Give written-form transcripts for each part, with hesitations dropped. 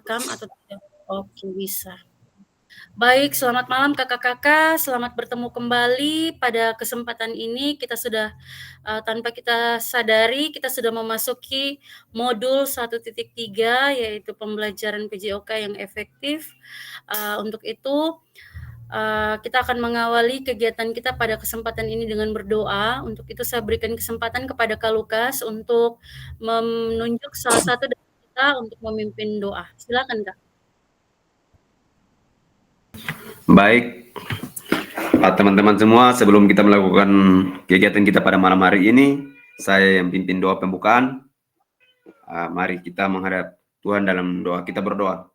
terekam atau tidak? Oke, bisa. Baik, selamat malam kakak-kakak, selamat bertemu kembali. Pada kesempatan ini kita sudah tanpa kita sadari kita sudah memasuki modul 1.3 yaitu pembelajaran PJOK yang efektif. Untuk itu kita akan mengawali kegiatan kita pada kesempatan ini dengan berdoa. Untuk itu saya berikan kesempatan kepada Kak Lukas untuk menunjuk salah satu dari kita untuk memimpin doa. Silakan Kak. Baik, teman-teman semua, sebelum kita melakukan kegiatan kita pada malam hari ini, saya yang pimpin doa pembukaan. Mari kita menghadap Tuhan dalam doa. Kita berdoa.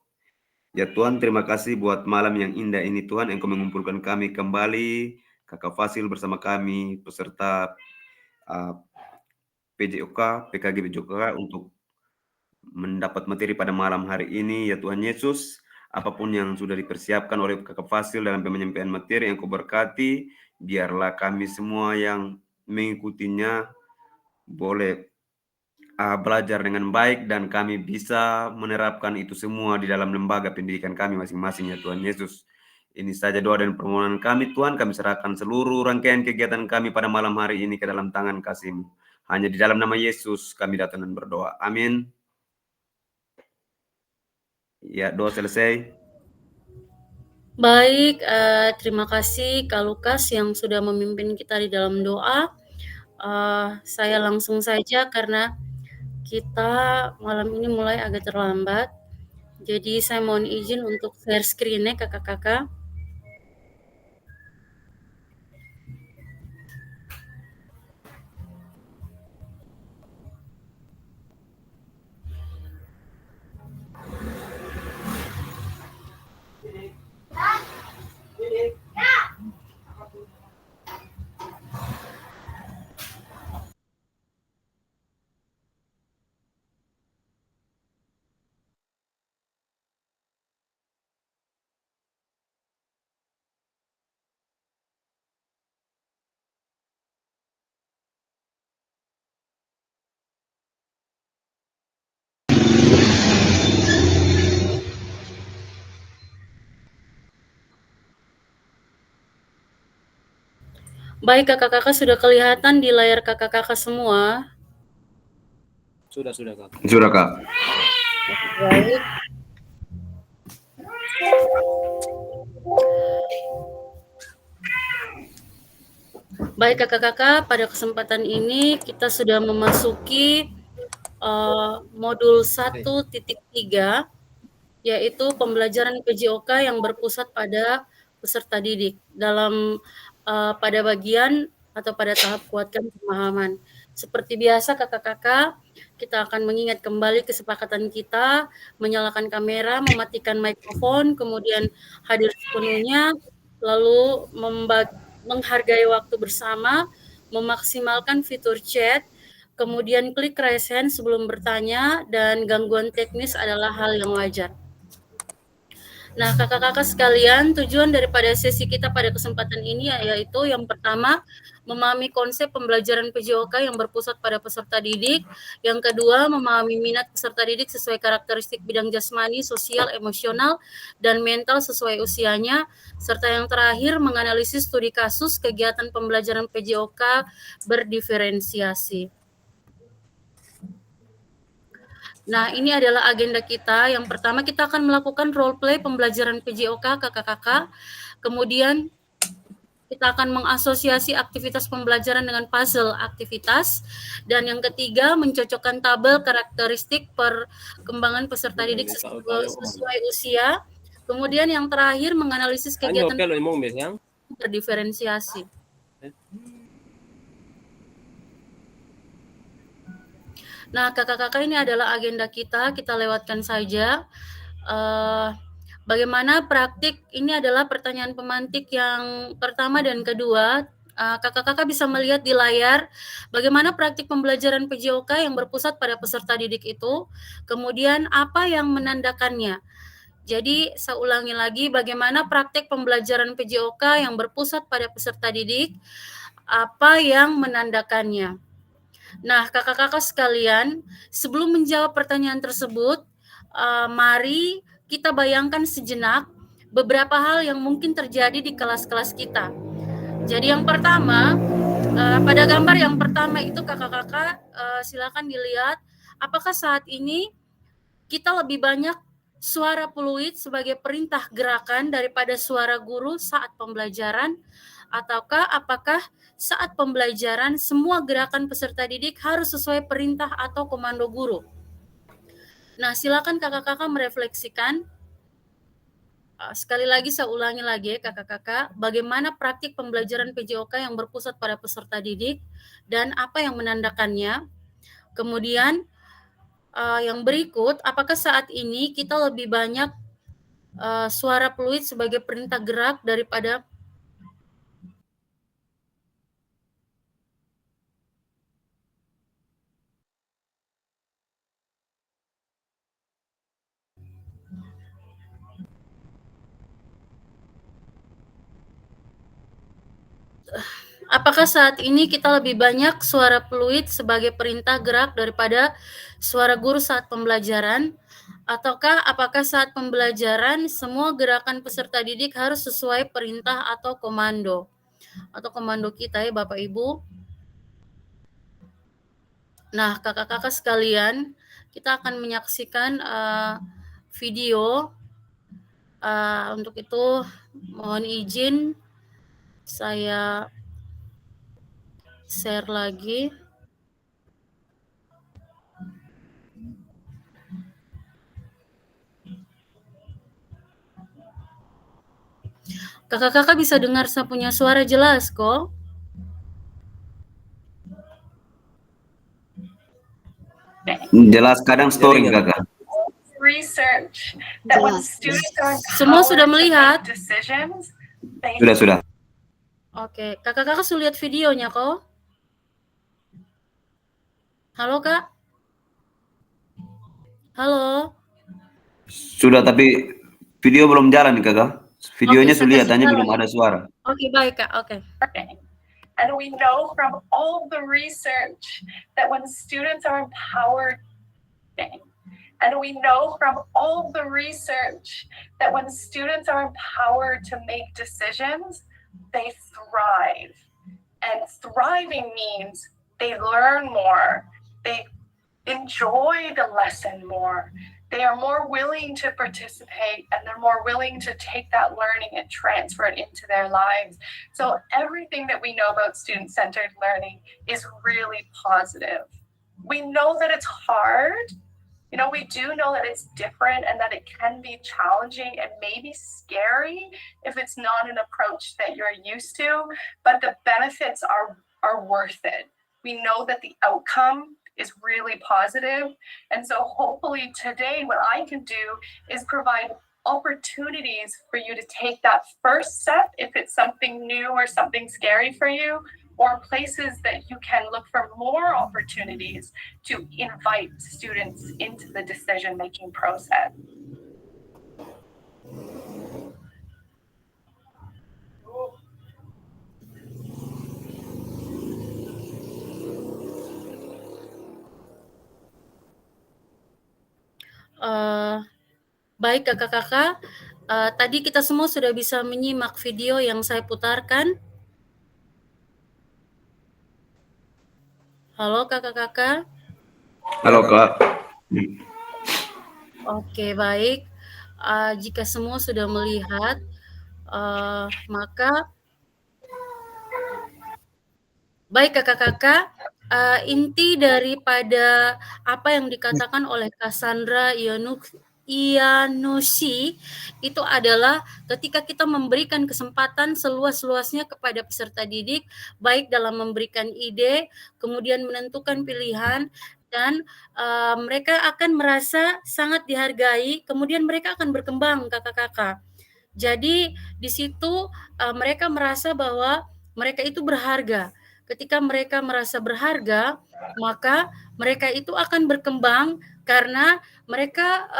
Ya Tuhan, terima kasih buat malam yang indah ini Tuhan, Engkau mengumpulkan kami kembali, Kakak Fasil bersama kami, peserta PJOK, PKG PJOK untuk mendapat materi pada malam hari ini. Ya Tuhan Yesus, apapun yang sudah dipersiapkan oleh Kakak Fasil dalam penyampaian materi yang Kau berkati, biarlah kami semua yang mengikutinya boleh belajar dengan baik dan kami bisa menerapkan itu semua di dalam lembaga pendidikan kami masing-masing ya Tuhan Yesus. Ini saja doa dan permohonan kami Tuhan, kami serahkan seluruh rangkaian kegiatan kami pada malam hari ini ke dalam tangan kasih-Mu. Hanya di dalam nama Yesus kami datang dan berdoa. Amin. Ya, doa selesai. Baik, terima kasih Kak Lukas yang sudah memimpin kita di dalam doa. Saya langsung saja karena kita malam ini mulai agak terlambat. Jadi saya mohon izin untuk share screen-nya kakak-kakak. Baik kakak-kakak, sudah kelihatan di layar kakak-kakak semua? Sudah Kak. Sudah Kak. Baik. Baik kakak-kakak, pada kesempatan ini kita sudah memasuki modul 1.3 yaitu pembelajaran PJOK yang berpusat pada peserta didik dalam pada bagian atau pada tahap kuatkan pemahaman. Seperti biasa kakak-kakak, kita akan mengingat kembali kesepakatan kita, menyalakan kamera, mematikan mikrofon, kemudian hadir sepenuhnya, lalu menghargai waktu bersama, memaksimalkan fitur chat, kemudian klik raise hand sebelum bertanya, dan gangguan teknis adalah hal yang wajar. Nah, kakak-kakak sekalian, tujuan daripada sesi kita pada kesempatan ini yaitu yang pertama, memahami konsep pembelajaran PJOK yang berpusat pada peserta didik. Yang kedua, memahami minat peserta didik sesuai karakteristik bidang jasmani, sosial, emosional, dan mental sesuai usianya. Serta yang terakhir, menganalisis studi kasus kegiatan pembelajaran PJOK berdiferensiasi. Nah, ini adalah agenda kita. Yang pertama, kita akan melakukan role play pembelajaran PJOK kakak-kakak. Kemudian kita akan mengasosiasi aktivitas pembelajaran dengan puzzle aktivitas. Dan yang ketiga, mencocokkan tabel karakteristik perkembangan peserta didik sesuai usia. Kemudian yang terakhir, menganalisis kegiatan berdiferensiasi. Nah, kakak-kakak, ini adalah agenda kita lewatkan saja. Bagaimana praktik, ini adalah pertanyaan pemantik yang pertama dan kedua. Kakak-kakak bisa melihat di layar bagaimana praktik pembelajaran PJOK yang berpusat pada peserta didik itu, kemudian apa yang menandakannya. Jadi saya ulangi lagi, bagaimana praktik pembelajaran PJOK yang berpusat pada peserta didik, apa yang menandakannya. Nah, kakak-kakak sekalian, sebelum menjawab pertanyaan tersebut, mari kita bayangkan sejenak beberapa hal yang mungkin terjadi di kelas-kelas kita. Jadi yang pertama, pada gambar yang pertama itu kakak-kakak silakan dilihat apakah saat ini kita lebih banyak suara fluid sebagai perintah gerakan daripada suara guru saat pembelajaran, ataukah apakah saat pembelajaran semua gerakan peserta didik harus sesuai perintah atau komando guru. Nah, silakan kakak-kakak merefleksikan. Sekali lagi saya ulangi lagi ya kakak-kakak, bagaimana praktik pembelajaran PJOK yang berpusat pada peserta didik dan apa yang menandakannya. Kemudian yang berikut, apakah saat ini kita lebih banyak suara fluid sebagai perintah gerak daripada apakah saat ini kita lebih banyak suara fluid sebagai perintah gerak daripada suara guru saat pembelajaran? Ataukah apakah saat pembelajaran semua gerakan peserta didik harus sesuai perintah atau komando kita ya Bapak Ibu? Nah, kakak-kakak sekalian, kita akan menyaksikan video. Untuk itu mohon izin saya share lagi. Kakak-kakak bisa dengar saya punya suara jelas kok? Jelas, kadang storing kakak. Research that when students are Semua sudah melihat? decisions, Sudah. Oke, kakak-kakak sudah lihat videonya kok? Halo kak? Halo? Sudah, tapi video belum jalan nih kakak. Videonya sudah lihat, hanya belum ada suara. Oke, baik kak, oke. And we know from all the research that when students are empowered, and we know from all the research that when students are empowered to make decisions, they thrive. And thriving means they learn more, they enjoy the lesson more, they are more willing to participate, and they're more willing to take that learning and transfer it into their lives. So everything that we know about student-centered learning is really positive. We know that it's hard. You know, we do know that it's different and that it can be challenging and maybe scary if it's not an approach that you're used to, but the benefits are worth it. We know that the outcome is really positive. And so hopefully today what I can do is provide opportunities for you to take that first step if it's something new or something scary for you, or places that you can look for more opportunities to invite students into the decision-making process. Baik kakak-kakak, tadi kita semua sudah bisa menyimak video yang saya putarkan. Halo kakak-kakak. Halo kak. Oke, baik. Jika semua sudah melihat, maka baik kakak-kakak, inti daripada apa yang dikatakan oleh Cassandra Iannucci itu adalah ketika kita memberikan kesempatan seluas-luasnya kepada peserta didik, baik dalam memberikan ide, kemudian menentukan pilihan, dan mereka akan merasa sangat dihargai, kemudian mereka akan berkembang kakak-kakak. Jadi di situ mereka merasa bahwa mereka itu berharga. Ketika mereka merasa berharga, maka mereka itu akan berkembang karena mereka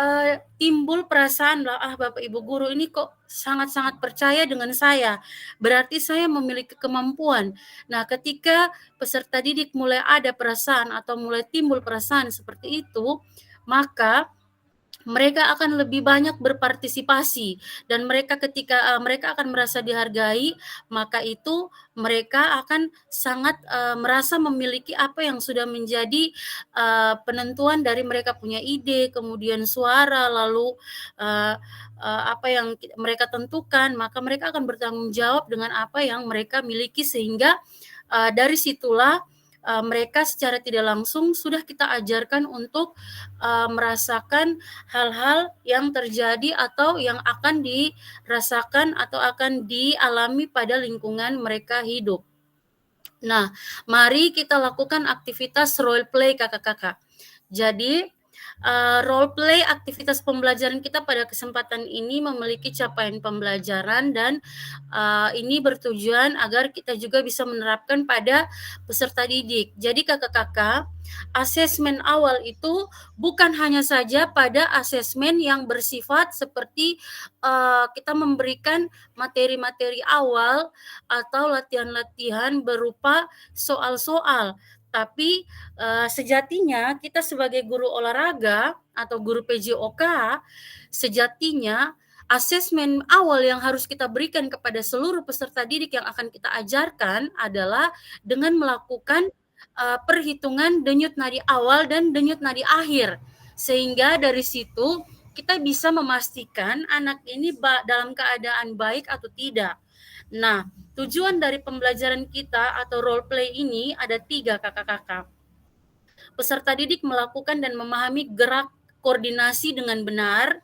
timbul perasaan lah, Bapak Ibu guru ini kok sangat-sangat percaya dengan saya, berarti saya memiliki kemampuan. Nah, ketika peserta didik mulai ada perasaan atau mulai timbul perasaan seperti itu, maka mereka akan lebih banyak berpartisipasi dan mereka ketika mereka akan merasa dihargai, maka itu mereka akan sangat merasa memiliki apa yang sudah menjadi penentuan dari mereka punya ide, kemudian suara, lalu apa yang mereka tentukan, maka mereka akan bertanggung jawab dengan apa yang mereka miliki, sehingga dari situlah mereka secara tidak langsung sudah kita ajarkan untuk merasakan hal-hal yang terjadi atau yang akan dirasakan atau akan dialami pada lingkungan mereka hidup. Nah, mari kita lakukan aktivitas role play kakak-kakak. Jadi, role play aktivitas pembelajaran kita pada kesempatan ini memiliki capaian pembelajaran dan ini bertujuan agar kita juga bisa menerapkan pada peserta didik. Jadi kakak-kakak, asesmen awal itu bukan hanya saja pada asesmen yang bersifat seperti kita memberikan materi-materi awal atau latihan-latihan berupa soal-soal, tapi sejatinya kita sebagai guru olahraga atau guru PJOK, sejatinya asesmen awal yang harus kita berikan kepada seluruh peserta didik yang akan kita ajarkan adalah dengan melakukan perhitungan denyut nadi awal dan denyut nadi akhir, sehingga dari situ kita bisa memastikan anak ini dalam keadaan baik atau tidak. Nah, tujuan dari pembelajaran kita atau role play ini ada 3 kakak-kakak. Peserta didik melakukan dan memahami gerak koordinasi dengan benar.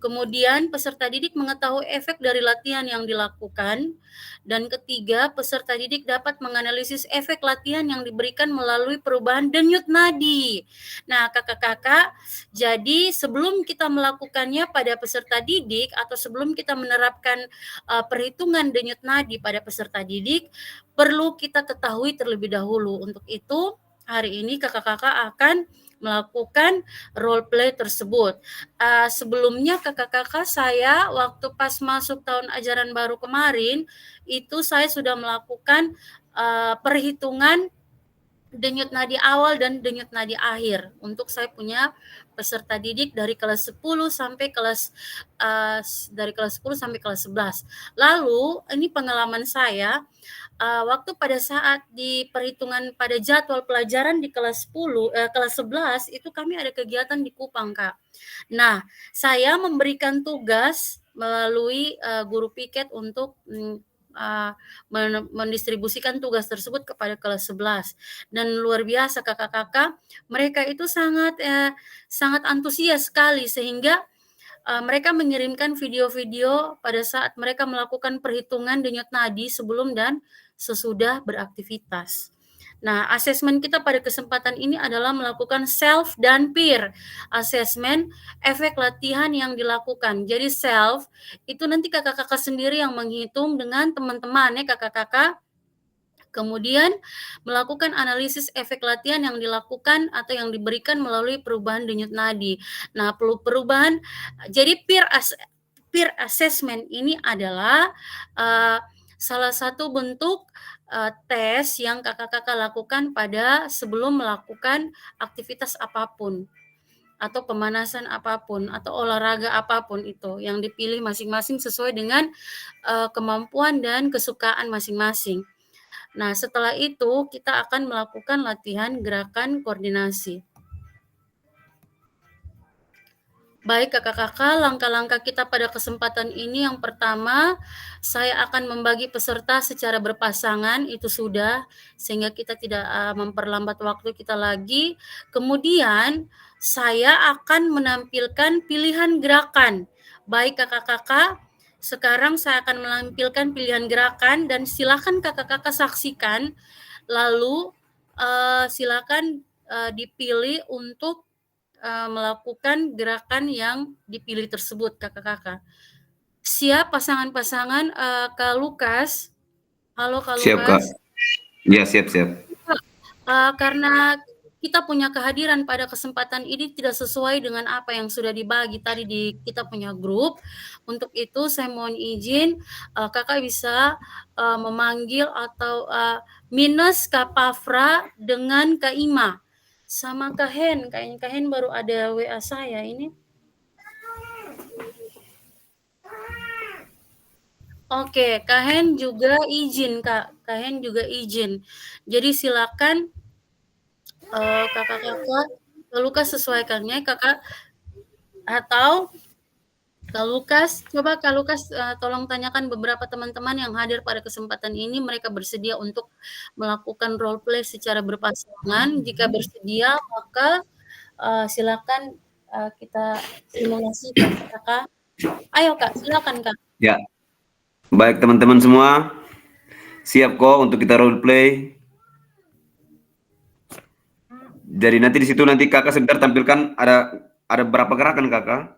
Kemudian peserta didik mengetahui efek dari latihan yang dilakukan. Dan ketiga, peserta didik dapat menganalisis efek latihan yang diberikan melalui perubahan denyut nadi. Nah, kakak-kakak, jadi sebelum kita melakukannya pada peserta didik atau sebelum kita menerapkan perhitungan denyut nadi pada peserta didik, perlu kita ketahui terlebih dahulu. Untuk itu, hari ini kakak-kakak akan melakukan role play tersebut. Sebelumnya kakak-kakak saya waktu pas masuk tahun ajaran baru kemarin, itu saya sudah melakukan perhitungan denyut nadi awal dan denyut nadi akhir untuk saya punya peserta didik dari kelas 10 sampai kelas 10 sampai kelas 11. Lalu ini pengalaman saya waktu pada saat di perhitungan pada jadwal pelajaran di kelas 11 itu kami ada kegiatan di Kupang, Kak. Nah, saya memberikan tugas melalui guru piket untuk mendistribusikan tugas tersebut kepada kelas 11. Dan luar biasa kakak-kakak, mereka itu sangat antusias sekali, sehingga mereka mengirimkan video-video pada saat mereka melakukan perhitungan denyut nadi sebelum dan sesudah beraktivitas. Nah, asesmen kita pada kesempatan ini adalah melakukan self dan peer assessment efek latihan yang dilakukan. Jadi self itu nanti kakak-kakak sendiri yang menghitung dengan teman-teman ya kakak-kakak. Kemudian melakukan analisis efek latihan yang dilakukan atau yang diberikan melalui perubahan denyut nadi. Nah, perubahan jadi peer assessment ini adalah salah satu bentuk tes yang kakak-kakak lakukan pada sebelum melakukan aktivitas apapun atau pemanasan apapun atau olahraga apapun itu yang dipilih masing-masing sesuai dengan kemampuan dan kesukaan masing-masing. Nah, setelah itu kita akan melakukan latihan gerakan koordinasi. Baik kakak-kakak, langkah-langkah kita pada kesempatan ini yang pertama, saya akan membagi peserta secara berpasangan, itu sudah, sehingga kita tidak memperlambat waktu kita lagi. Kemudian, saya akan menampilkan pilihan gerakan. Baik kakak-kakak, sekarang saya akan menampilkan pilihan gerakan dan silakan kakak-kakak saksikan, lalu silakan dipilih untuk melakukan gerakan yang dipilih tersebut kakak-kakak. Siap pasangan-pasangan, Kak Lukas? Halo Kak Lukas. Siap Kak. Ya siap. Karena kita punya kehadiran pada kesempatan ini tidak sesuai dengan apa yang sudah dibagi tadi di kita punya grup. Untuk itu saya mohon izin kakak bisa memanggil atau minus Kak Pafra dengan Kak Ima. Sama Kak Hen, kayaknya Kak Hen baru ada WA saya ini. Oke, Kak Hen juga izin, Kak. Kak Hen juga izin. Jadi silakan kakak-kakak, Kak Lukas sesuaikannya, kakak atau Kak Lukas, coba Kak Lukas tolong tanyakan beberapa teman-teman yang hadir pada kesempatan ini, mereka bersedia untuk melakukan role play secara berpasangan. Jika bersedia, maka silakan kita simulasikan, Kakak. Ayo Kak, silakan Kak. Ya, baik teman-teman semua, siap kok untuk kita role play. Jadi nanti di situ nanti kakak sebentar tampilkan ada berapa gerakan kakak?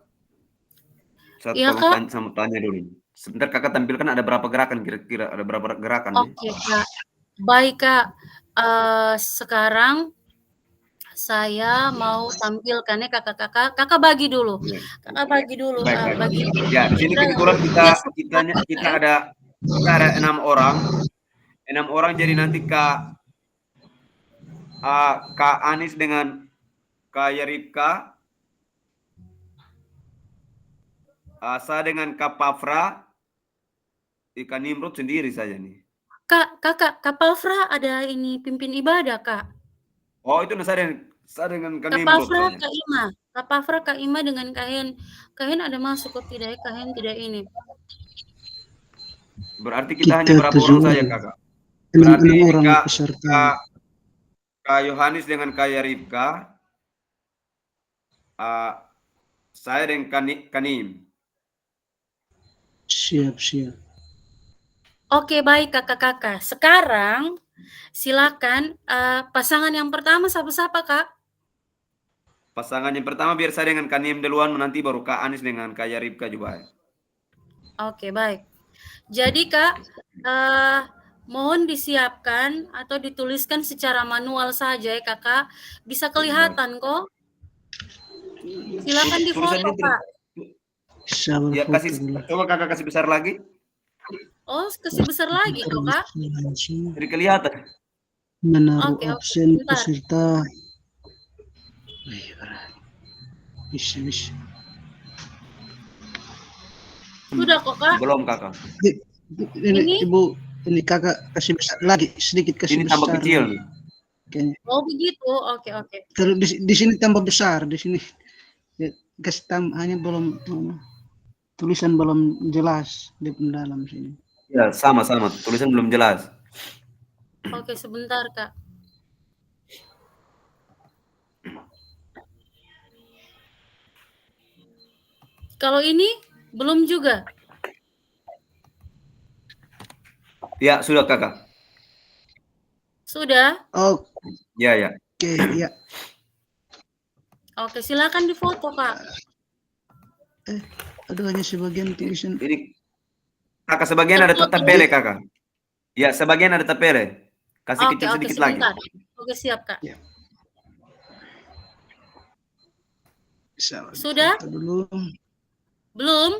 Saya Iya, tolong Kak. tanya dulu. Sebentar kakak tampilkan ada berapa gerakan kira-kira ada berapa gerakan? Oke Kak, baik Kak. Sekarang saya mau tampilkan ya kakak-kakak. Kakak bagi dulu. Kakak bagi dulu. Baik. Bagi Ya, di sini kebetulan kita ada 6 orang. 6 orang jadi nanti Kak Anis dengan Kak Yaripka, saya dengan Kak Pafra, Kak Nimrod sendiri saja nih. Kak Pafra ada ini pimpin ibadah Kak. Oh itu saya dengan Kak Kak Nimrod. Pafra Kak Ima dengan Kak Hen. Kak Hen ada masuk kok tidak? Kak Hen tidak ini. Berarti kita hanya berapa orang saja kakak? 6 Berarti orang peserta. Kak Yohanes dengan Kak Yaripka, saya dengan Kanim. Siap. Oke baik kakak-kakak. Sekarang silakan pasangan yang pertama siapa Kak? Pasangan yang pertama biar saya dengan Kanim duluan, nanti baru Kak Anis dengan Kak Yaripka juga. Oke baik. Jadi Kak, mohon disiapkan atau dituliskan secara manual saja ya kakak. Bisa kelihatan kok. Silakan difoto Kak. Ya, coba kakak kasih besar lagi. Oh, kasih besar lagi kok Kak. Jadi kelihatan. Menaruh absen peserta. Bisa. Sudah kok Kak. Belum kakak. Ini Ibu, ini kakak kasih besar lagi, sedikit kasih ini besar. Ini tambah kecil. Kayaknya. Oh begitu, oke. Kalau di sini tambah besar, di sini kasih hanya belum tulisan belum jelas di dalam sini. Ya sama tulisan belum jelas. Oke sebentar Kak. Kalau ini belum juga. Ya sudah kakak. Sudah? Oh. Ya. Oke, ya. Oke, silakan difoto, Kak. Ada hanya sebagian tulisan. Ini kakak sebagian ada tapele kakak. Ya, sebagian ada tapele. Kasih kecil sedikit lagi. Oke, siap, Kak. Ya. Sudah? Belum?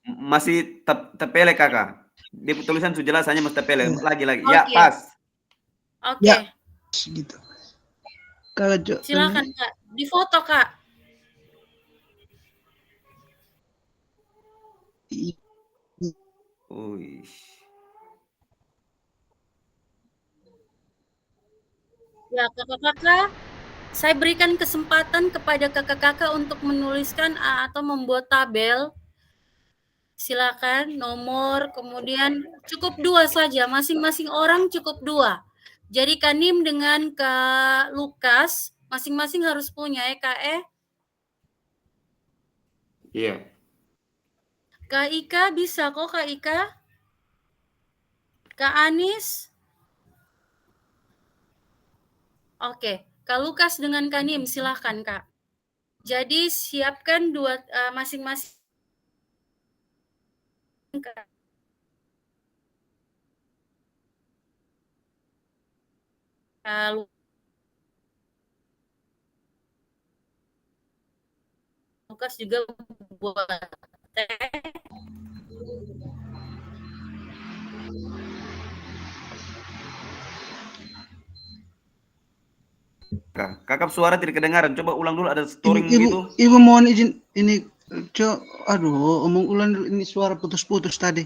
Masih tapele kakak. Di tulisan sudah jelas hanya mas tapele. Lagi. Okay. Ya, pas. Oke. Ya, gitu. Silakan Kak, difoto Kak. Ya kakak-kakak, saya berikan kesempatan kepada kakak-kakak untuk menuliskan atau membuat tabel. Silakan nomor, kemudian cukup 2 saja, masing-masing orang cukup 2. Jadi Kanim dengan Kak Lukas masing-masing harus punya ya Kak Iya. Kak Ika bisa kok Kak Ika. Kak Anis. Oke, Kak Lukas dengan Kanim silahkan Kak. Jadi siapkan 2 masing-masing. Kak Lukas juga buat Kakak suara tidak kedengaran. Coba ulang dulu, ada storing gitu. Ibu mohon izin ini Aduh, omong ulang dulu, ini suara putus-putus tadi.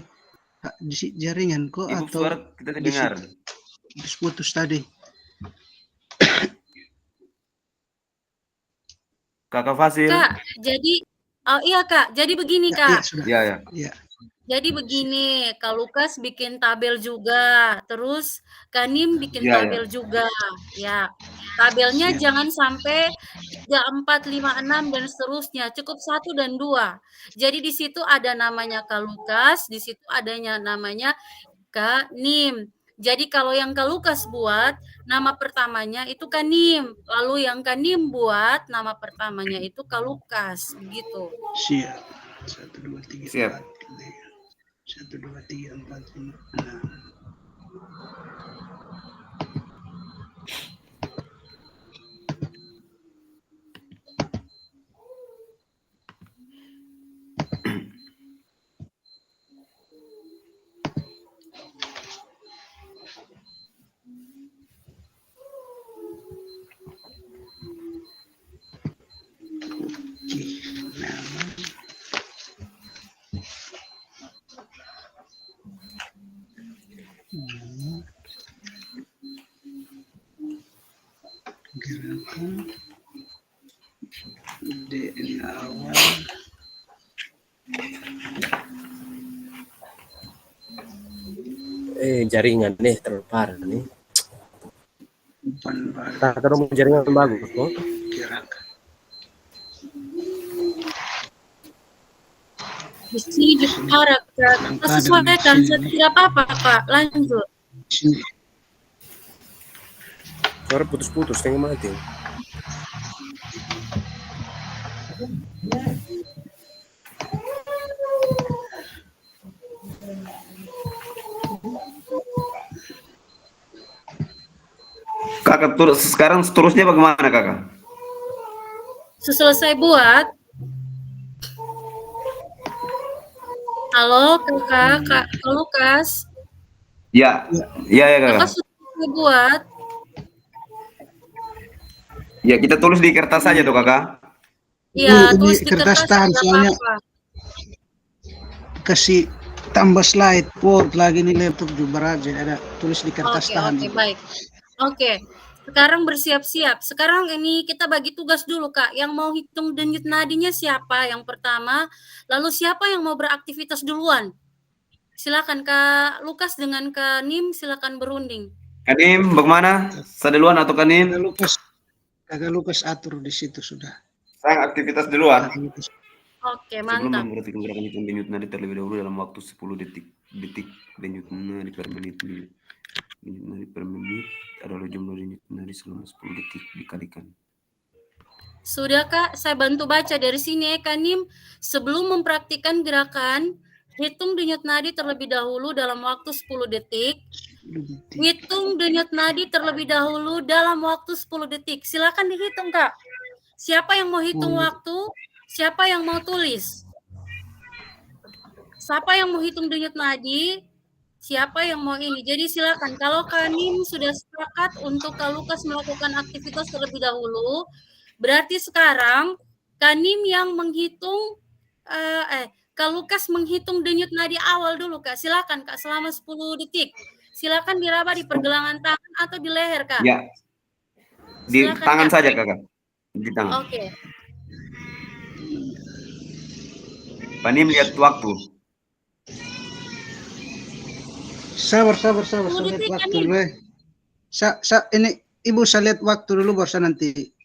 Di jaringan kok Ibu atau suara kita dengar. putus-putus tadi? Kakak Fasil. Kak, jadi iya Kak, jadi begini Ya, Kak. sudah. Ya, ya. Ya. Jadi begini, Kak Lukas bikin tabel juga, terus Kanim bikin Ya, tabel juga. Ya, tabelnya Siap. jangan sampai 3, 4, 5, 6 dan seterusnya, cukup 1 dan 2. Jadi di situ ada namanya Kak Lukas, di situ adanya namanya Kak Nim. Jadi kalau yang Kak Lukas buat, nama pertamanya itu Kak Nim. Lalu yang Kak Nim buat, nama pertamanya itu Kak Lukas. Begitu. Siap. 1, 2, 3, Siap. 4, 1, 2, 3, 4, 5, 6. Gerakan DNA awal. Jaringan nih terlalu parah nih. Umpan balik. Tak terus jaringan bagus kok. Gerakan. Di sini juga kita sesuaikan, tidak apa-apa Pak, lanjut. Sini. Suara putus-putus, tengah mati. Kakak sekarang seterusnya bagaimana kakak? Seselesai buat. Halo kakak, Kak Lukas. Ya, ya kakak. Kakak sudah selesai buat. Ya kita tulis di kertas saja tuh kakak. Iya, Ini tulis di kertas kertas tahan, tidak soalnya apa-apa. Kasih tambah slide, Word lagi nih laptop juga aja ada tulis di kertas tahan. Oke, baik. Oke, sekarang bersiap-siap. Sekarang ini kita bagi tugas dulu Kak. Yang mau hitung denyut nadinya siapa yang pertama, lalu siapa yang mau beraktivitas duluan? Silakan Kak Lukas dengan Kak Nim, silakan berunding. Kanim bagaimana? Saya duluan atau Kanim? Kakak Lukas atur di situ sudah. Saya aktivitas duluan. Oke, Sebelum mantap. memperhatikan gerakan hitung denyut nadi terlebih dahulu dalam waktu 10 detik denyut nadi per menit. Denyut nadi per menit adalah jumlah denyut nadi selama 10 detik dikalikan. Sudah Kak, saya bantu baca dari sini ya Kak Nim. Sebelum mempraktikkan gerakan, hitung denyut nadi terlebih dahulu dalam waktu 10 detik. Hitung denyut nadi terlebih dahulu dalam waktu 10 detik. Silakan dihitung Kak. Siapa yang mau hitung waktu? Siapa yang mau tulis? Siapa yang mau hitung denyut nadi? Siapa yang mau ini? Jadi silakan. Kalau Kak Nim sudah sepakat untuk Kak Lukas melakukan aktivitas terlebih dahulu, berarti sekarang Kak Nim yang menghitung, Kak Lukas menghitung denyut nadi awal dulu Kak. Silakan Kak selama 10 detik. Silakan diraba di pergelangan tangan atau di leher Kak. Ya, di Silakan, tangan Kak. saja kakak. Di tangan. Oke. Panim lihat waktu. Sabar. Saya lihat detik, waktu Kanim. dulu. Ini Ibu saya lihat waktu dulu baru saya nanti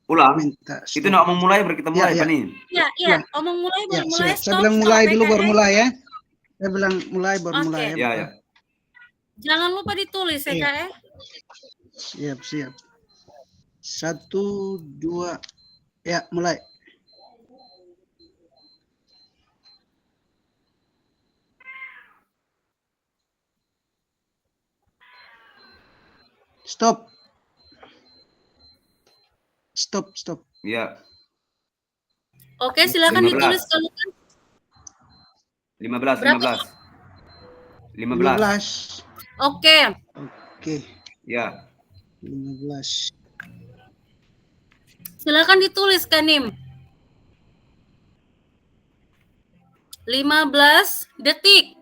Ulang. minta. Itu nak mau mulai baru kita mulai Ya. Panim. Iya. Omong mulai baru mulai. Siap. Saya bilang mulai dulu baru mulai ya. Saya bilang mulai baru Oke. mulai Ya, ya. ya. Jangan lupa ditulis ya Kak ya. Siap. 1, 2, ya mulai. Stop. Ya. Oke, silakan 15. ditulis kalau kan. 15. Berapa? 15. Oke. Ya. 15. Silakan ditulis Kak Nim. 15 detik.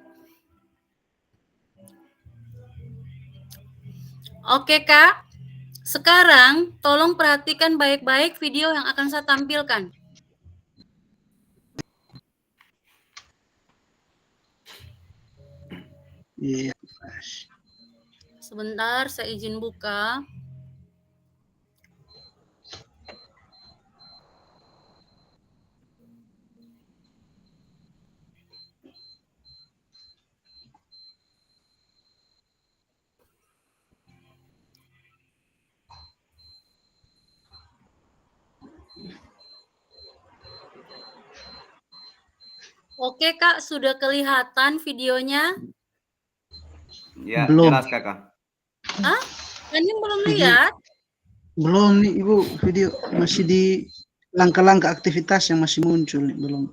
Oke, Kak. Sekarang tolong perhatikan baik-baik video yang akan saya tampilkan. Iya. Sebentar, saya izin buka. Oke, Kak, sudah kelihatan videonya? Ya, Belum. jelas kakak. Hah? Kanim belum Video. lihat? Belum nih Ibu, video masih di langkah-langkah aktivitas yang masih muncul nih, belum.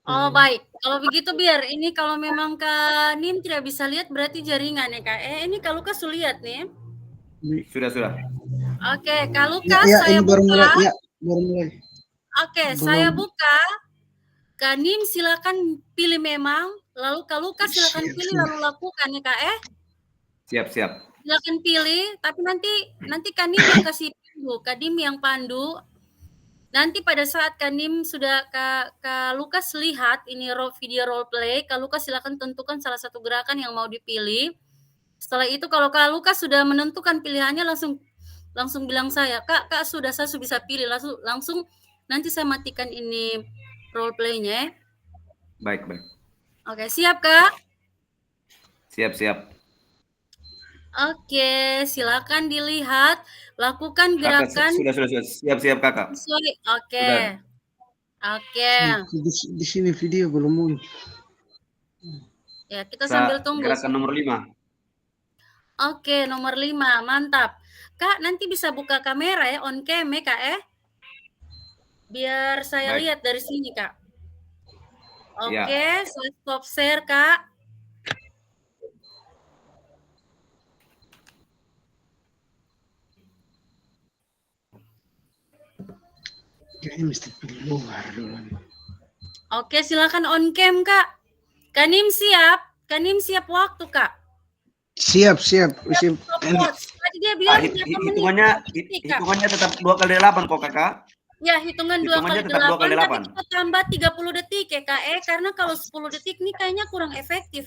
Oh, baik. Kalau begitu biar ini kalau memang Kak Nim tidak bisa lihat berarti jaringan ya, Kak. Ini Kak Lukas sudah lihat nih. Sudah. Oke, Kak Ya, Lukas ya saya ini baru buka. mulai. Ya, baru mulai. Oke, Belum. saya buka. Kak Nim silakan pilih memang, lalu Kak Lukas silakan Siap, pilih siap. lalu lakukan ya, Kak. Siap. Silakan pilih, tapi nanti Kak Nim yang kasih pandu, Kak Nim yang pandu. Nanti pada saat Kak Nim sudah Kak Lukas lihat ini video role play, Kak Lukas silakan tentukan salah satu gerakan yang mau dipilih. Setelah itu kalau Kak Lukas sudah menentukan pilihannya langsung bilang saya, Kak saya sudah bisa pilih, langsung nanti saya matikan ini role play-nya. Baik. Oke, siap Kak? Siap. Oke, silakan dilihat, lakukan Kakak, gerakan. sudah. Siap kakak. Oke. Oke. Di sini video belum muncul. Ya, kita sambil tunggu. Gerakan nomor 5. Oke, nomor 5, mantap. Kak, nanti bisa buka kamera ya, on cam ya, Kak biar saya Baik. lihat dari sini, Kak. Oke, Ya. saya stop share, Kak. Kayaknya mesti pilih luar dulu. Oke, silakan on cam, Kak. Kanim siap waktu, Kak. Siap. Tadi dia bilang hitungannya tetap 2x8 kok kakak. Ya, hitungan 2x8, tetap 2x8. tapi kita tambah 30 detik ya, Kak karena kalau 10 detik nih kayaknya kurang efektif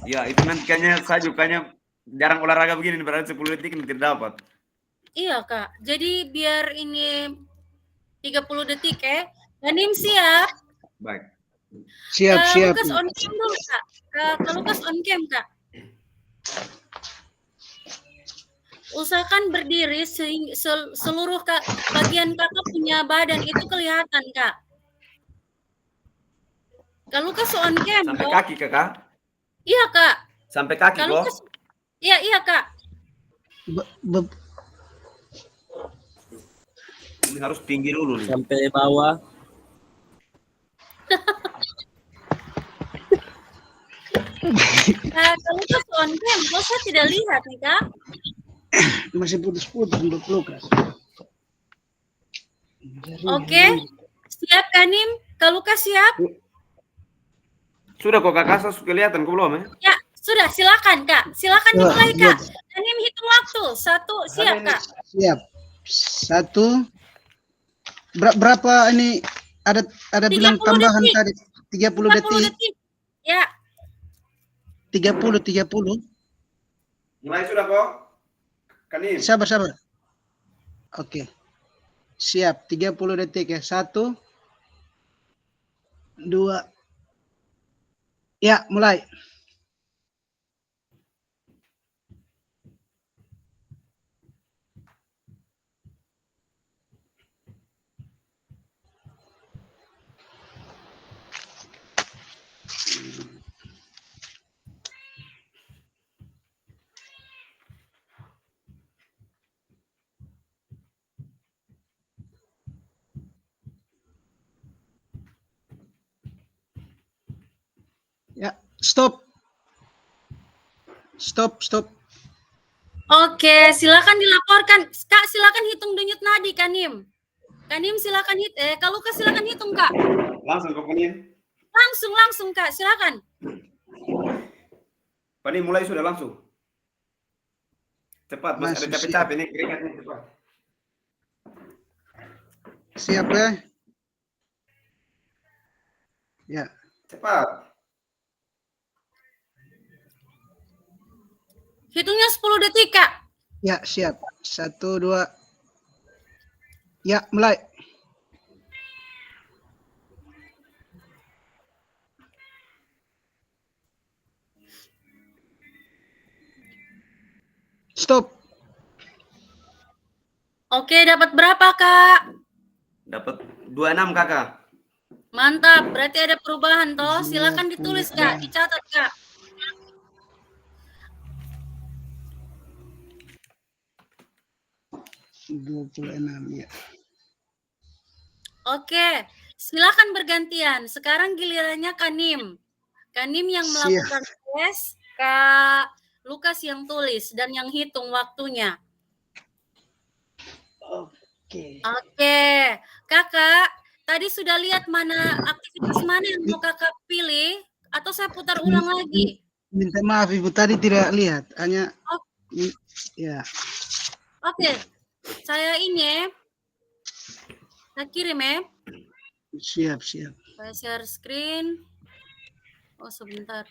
Ya, itu nanti kayaknya saya juga jarang olahraga begini, berarti 10 detik ini tidak dapat. Iya, Kak. Jadi biar ini 30 detik Kanim siap? Baik. Siap. Lukas on cam dulu, Kak. Kak Lukas on cam, Kak. Usahakan berdiri seluruh bagian kakak punya badan itu kelihatan, Kak. Kak Lukas on cam. Sampai kaki, Kakak? Iya, Kak. Sampai kaki, kok? Iya, Kak. Ini harus tinggi dulu nih. Sampai bawah. Kak Lukas on cam, kok saya tidak lihat nih, Kak. Masih putus-putus untuk Lukas. Oke. Siap, Kanim? Kak Lukas siap? Sudah kok, Kakak, saya kelihatan kok belum ya? Ya, sudah. Silakan, Kak. Silakan dimulai, Kak. Kanim hitung waktu. 1, siap, Kak. Siap. 1. Berapa ini ada bilang tambahan detik. Tadi 30 detik. Ya. 30. Mulai sudah kok. Kanim. Sabar. Oke. Siap. 30 detik ya. 1 2. Ya, mulai. Ya, stop. Oke, silakan dilaporkan. Kak, silakan hitung denyut nadi, Kanim. Kanim silakan Kak Lukas silakan hitung, Kak. Langsung ke Pani. Langsung Kak, silakan. Pani mulai sudah langsung. Cepat, masih ada Langsung, capek-capek nih keringatnya cepat. Siap ya? Ya. Cepat. Hitungnya 10 detik, Kak. Ya, siap. 1, 2. Ya, mulai. Stop. Oke, dapat berapa, Kak? Dapat 26 kakak. Mantap, berarti ada perubahan toh. Silakan ditulis, Kak, dicatat, Kak. Ya. Oke, silakan bergantian. Sekarang gilirannya Kanim. Kanim yang melakukan tes, Kak Lukas yang tulis dan yang hitung waktunya. Oke. Oke, Kakak, tadi sudah lihat mana aktivitas mana yang mau Kakak pilih atau saya putar ulang lagi? Minta maaf Ibu, tadi tidak lihat. Hanya Oh. ya. Oke, saya ini saya kirim ya. Siap. Saya share screen. Oh, sebentar.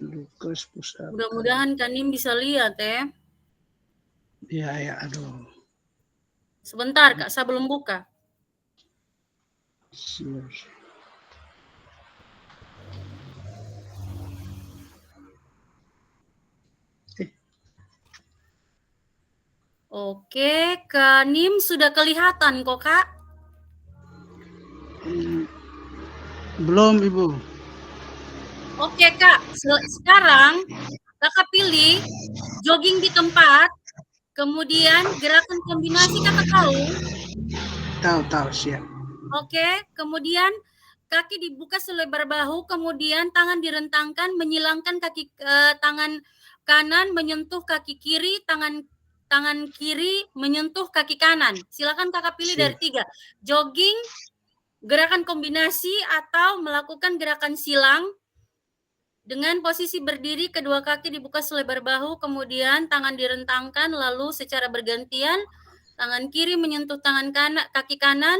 Lukas Pusaka. Mudah-mudahan Kanim bisa lihat ya. Ya, aduh. Sebentar, Kak, saya belum buka. Siap. Oke, Kanim sudah kelihatan kok, Kak. Belum, Ibu. Oke, Kak. Sekarang Kakak pilih jogging di tempat, kemudian gerakan kombinasi Kakak tahu. Tahu, siap. Oke, kemudian kaki dibuka selebar bahu, kemudian tangan direntangkan, menyilangkan kaki tangan kanan menyentuh kaki kiri, tangan kiri menyentuh kaki kanan. Silakan Kakak pilih dari 3. Jogging, gerakan kombinasi, atau melakukan gerakan silang dengan posisi berdiri, kedua kaki dibuka selebar bahu, kemudian tangan direntangkan, lalu secara bergantian tangan kiri menyentuh tangan kanan, kaki kanan,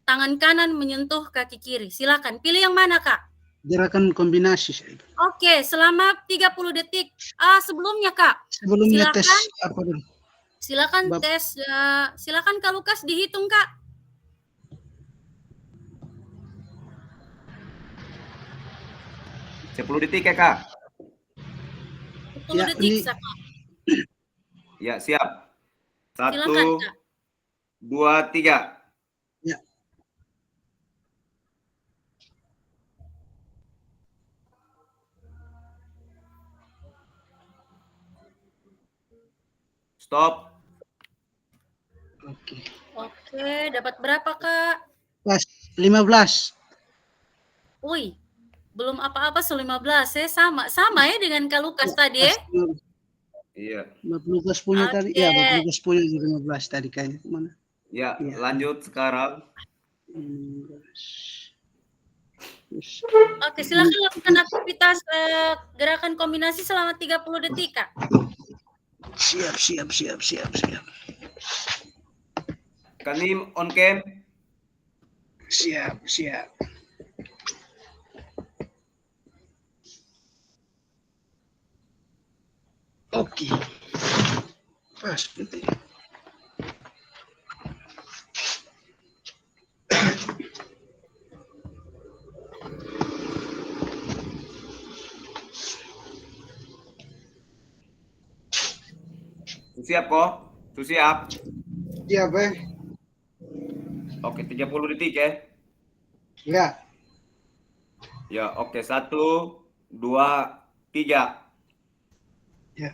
tangan kanan menyentuh kaki kiri. Silakan pilih yang mana, Kak? Gerakan kombinasi. Oke, selama 30 detik. Sebelumnya, Kak. Sebelumnya Silakan, tes apa dulu? Silakan tes. Silakan Kak Lukas dihitung, Kak. 10 detik ya kak. 10 detik, Kak. Ya, siap. 1, Silakan, Kak. 2, 3. Ya. Stop. Oke, dapat berapa, Kak? Pas 15. Wih, belum apa-apa 15 ya, sama ya dengan Kak Lukas tadi ya. Iya. Bapak Lukas punya tadi. Ya, Bapak Lukas punya 15 tadi kayaknya. Kemana? Ya, lanjut sekarang. Oke, silakan lakukan aktivitas gerakan kombinasi selama 30 detik, Kak. Siap. Kanim on cam. Siap. Oke. Pas penting. Siap kok? Siap? Siap, Oke, 30 detik ya. Ya. Ya, oke. 1, 2, 3. Ya.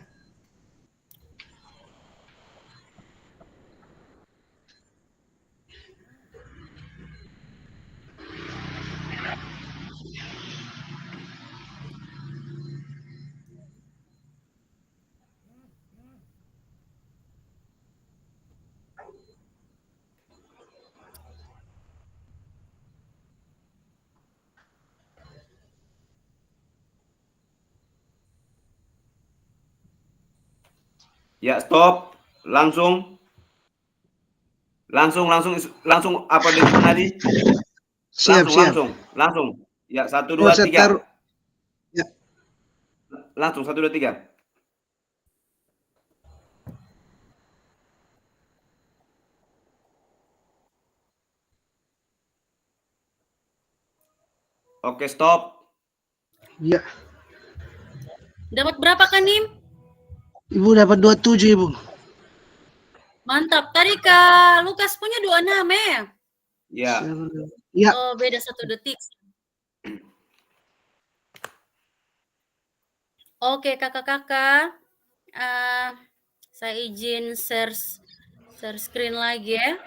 Ya, stop. Langsung apa detik tadi? Siap, siap. Langsung. Ya, 1, Oh, 2, saya 3. taruh. Ya, Langsung 1, 2, 3. Oke, stop. ya. Dapat berapa Kanim? Ibu dapat 27, Ibu. Mantap. Tadi Kak Lukas punya 26 ya? Ya. Ya, Oh, beda 1 detik. Oke, kakak-kakak. Saya izin share screen lagi ya.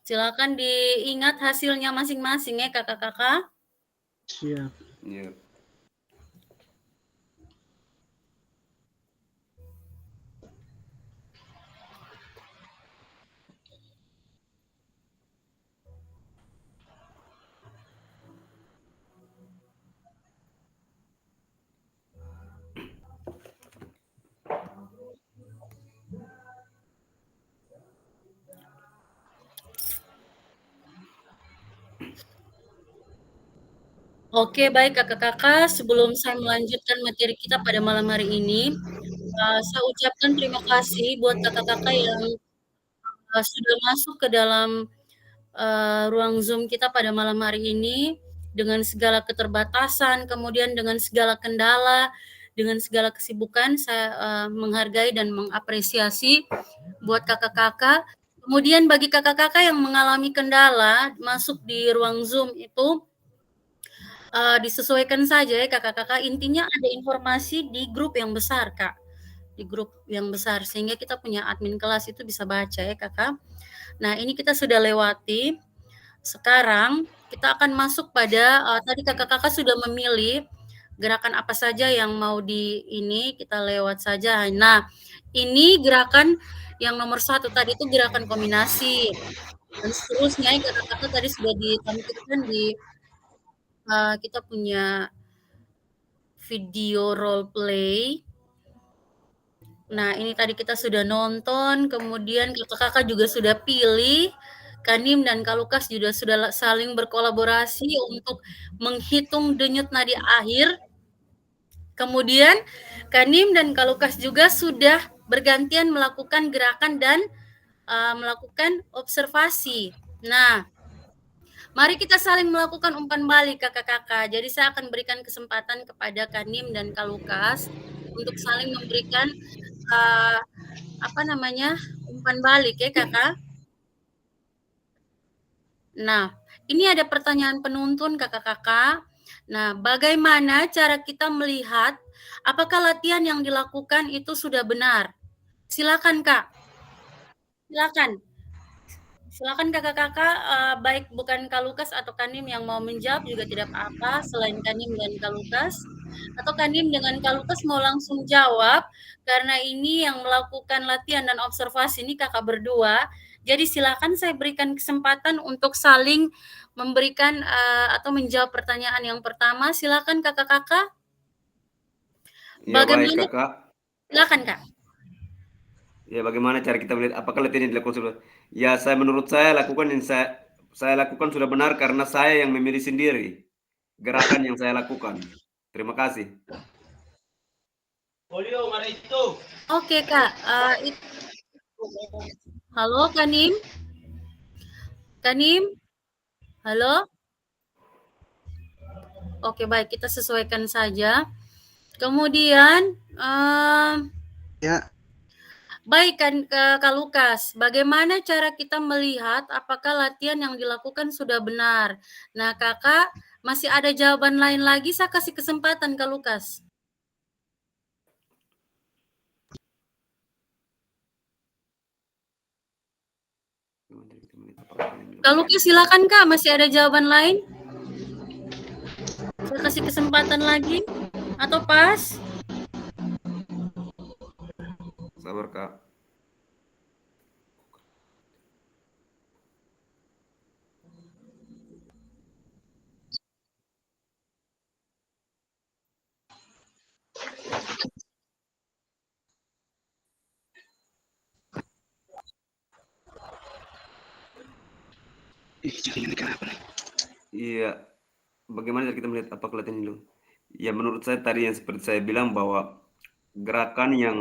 Silakan diingat hasilnya masing-masing ya kakak-kakak. siap. Ya. Oke, baik kakak-kakak. Sebelum saya melanjutkan materi kita pada malam hari ini, saya ucapkan terima kasih buat kakak-kakak yang sudah masuk ke dalam ruang Zoom kita pada malam hari ini dengan segala keterbatasan, kemudian dengan segala kendala, dengan segala kesibukan. Saya menghargai dan mengapresiasi buat kakak-kakak. Kemudian bagi kakak-kakak yang mengalami kendala masuk di ruang Zoom itu, disesuaikan saja ya kakak-kakak. Intinya ada informasi di grup yang besar, Kak. Di grup yang besar sehingga kita punya admin kelas itu bisa baca ya, Kakak. Nah, ini kita sudah lewati. Sekarang kita akan masuk pada tadi kakak-kakak sudah memilih gerakan apa saja yang mau kita lewat saja. Nah, ini gerakan yang nomor 1 tadi itu gerakan kombinasi. Dan seterusnya kakak-kakak tadi sudah ditampilkan di kita punya video role play. Nah, ini tadi kita sudah nonton, kemudian kakak-kakak juga sudah pilih, Kanim dan Kak Lukas juga sudah saling berkolaborasi untuk menghitung denyut nadi akhir. Kemudian Kanim dan Kak Lukas juga sudah bergantian melakukan gerakan dan melakukan observasi. Nah, mari kita saling melakukan umpan balik kakak-kakak. Jadi saya akan berikan kesempatan kepada Kanim dan Kak Lukas untuk saling memberikan umpan balik ya kakak. Nah, ini ada pertanyaan penuntun kakak-kakak. Nah, bagaimana cara kita melihat apakah latihan yang dilakukan itu sudah benar? Silakan Kak. Silakan kakak-kakak, baik bukan Kak Lukas atau Kanim yang mau menjawab juga tidak apa-apa selain Kanim dan Kak Lukas. Atau Kanim dengan Kak Lukas mau langsung jawab karena ini yang melakukan latihan dan observasi ini kakak berdua. Jadi silakan saya berikan kesempatan untuk saling memberikan atau menjawab pertanyaan yang pertama. Silakan kakak-kakak. Ya, baik Bagaimana? kakak. Silakan Kak. Ya, bagaimana cara kita melihat apakah latihan yang dilakukan sudah? Ya, menurut saya lakukan yang saya lakukan sudah benar karena saya yang memilih sendiri gerakan yang saya lakukan. Terima kasih. Oke Kak. Halo Kanim. Kanim. Halo. Oke baik, kita sesuaikan saja. Kemudian Ya, baik kan Kak Lukas, bagaimana cara kita melihat apakah latihan yang dilakukan sudah benar? Nah kakak masih ada jawaban lain lagi, saya kasih kesempatan Kak Lukas. Kak Lukas silakan Kak, masih ada jawaban lain? Saya kasih kesempatan lagi atau pas? Sabar Kak. Jaringan kenapa nih? Iya, bagaimana kita melihat apa kelihatan dulu? Ya menurut saya tadi yang seperti saya bilang bahwa gerakan yang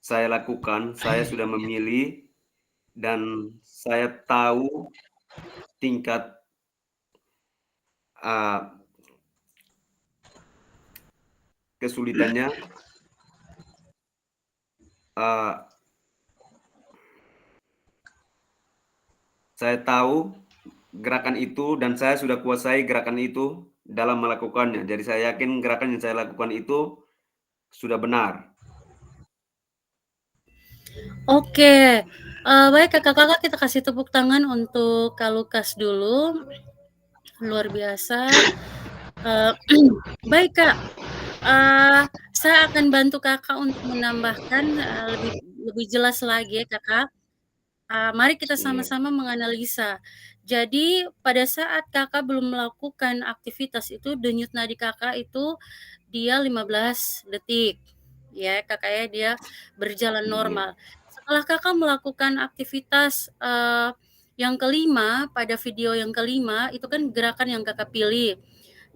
saya lakukan, saya sudah memilih dan saya tahu tingkat kesulitannya. Saya tahu gerakan itu dan saya sudah kuasai gerakan itu dalam melakukannya. Jadi saya yakin gerakan yang saya lakukan itu sudah benar. Oke, baik kakak-kakak, kita kasih tepuk tangan untuk Kak Lukas dulu. Luar biasa. Baik Kak, saya akan bantu kakak untuk menambahkan lebih jelas lagi ya kakak. Mari kita sama-sama menganalisa. Jadi pada saat kakak belum melakukan aktivitas itu, denyut nadi kakak itu dia 15 detik. Ya kakak ya, dia berjalan normal. Setelah kakak melakukan aktivitas yang kelima, pada video yang kelima, itu kan gerakan yang kakak pilih.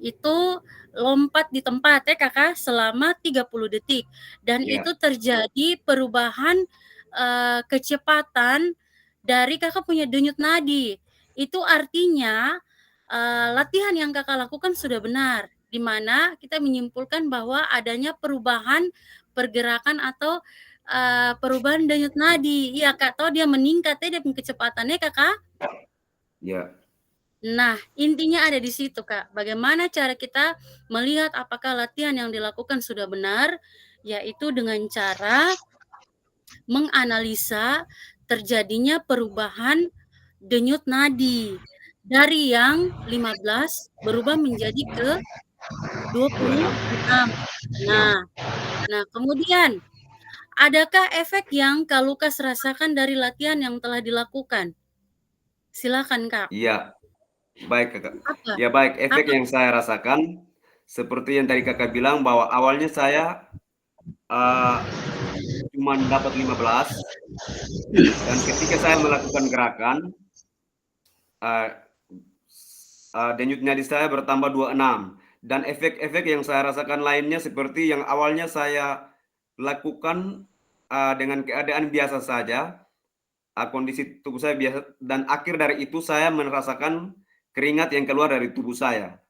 Itu lompat di tempat ya kakak selama 30 detik. Dan itu terjadi perubahan kecepatan dari kakak punya denyut nadi. Itu artinya latihan yang kakak lakukan sudah benar, di mana kita menyimpulkan bahwa adanya perubahan pergerakan atau perubahan denyut nadi. Iya kak, tahu dia meningkat ya, dia punya kecepatannya kakak. Ya. Nah, intinya ada di situ kak. Bagaimana cara kita melihat apakah latihan yang dilakukan sudah benar, yaitu dengan cara menganalisa terjadinya perubahan denyut nadi dari yang 15 berubah menjadi ke 26. Nah, kemudian adakah efek yang Kak Lukas rasakan dari latihan yang telah dilakukan? Silakan Kak. Iya. Baik kakak. Apa? Ya baik, efek yang saya rasakan seperti yang tadi kakak bilang bahwa awalnya saya cuma dapat 15 dan ketika saya melakukan gerakan denyut nadi saya bertambah 26 dan efek-efek yang saya rasakan lainnya seperti yang awalnya saya lakukan dengan keadaan biasa saja, kondisi tubuh saya biasa, dan akhir dari itu saya merasakan keringat yang keluar dari tubuh saya.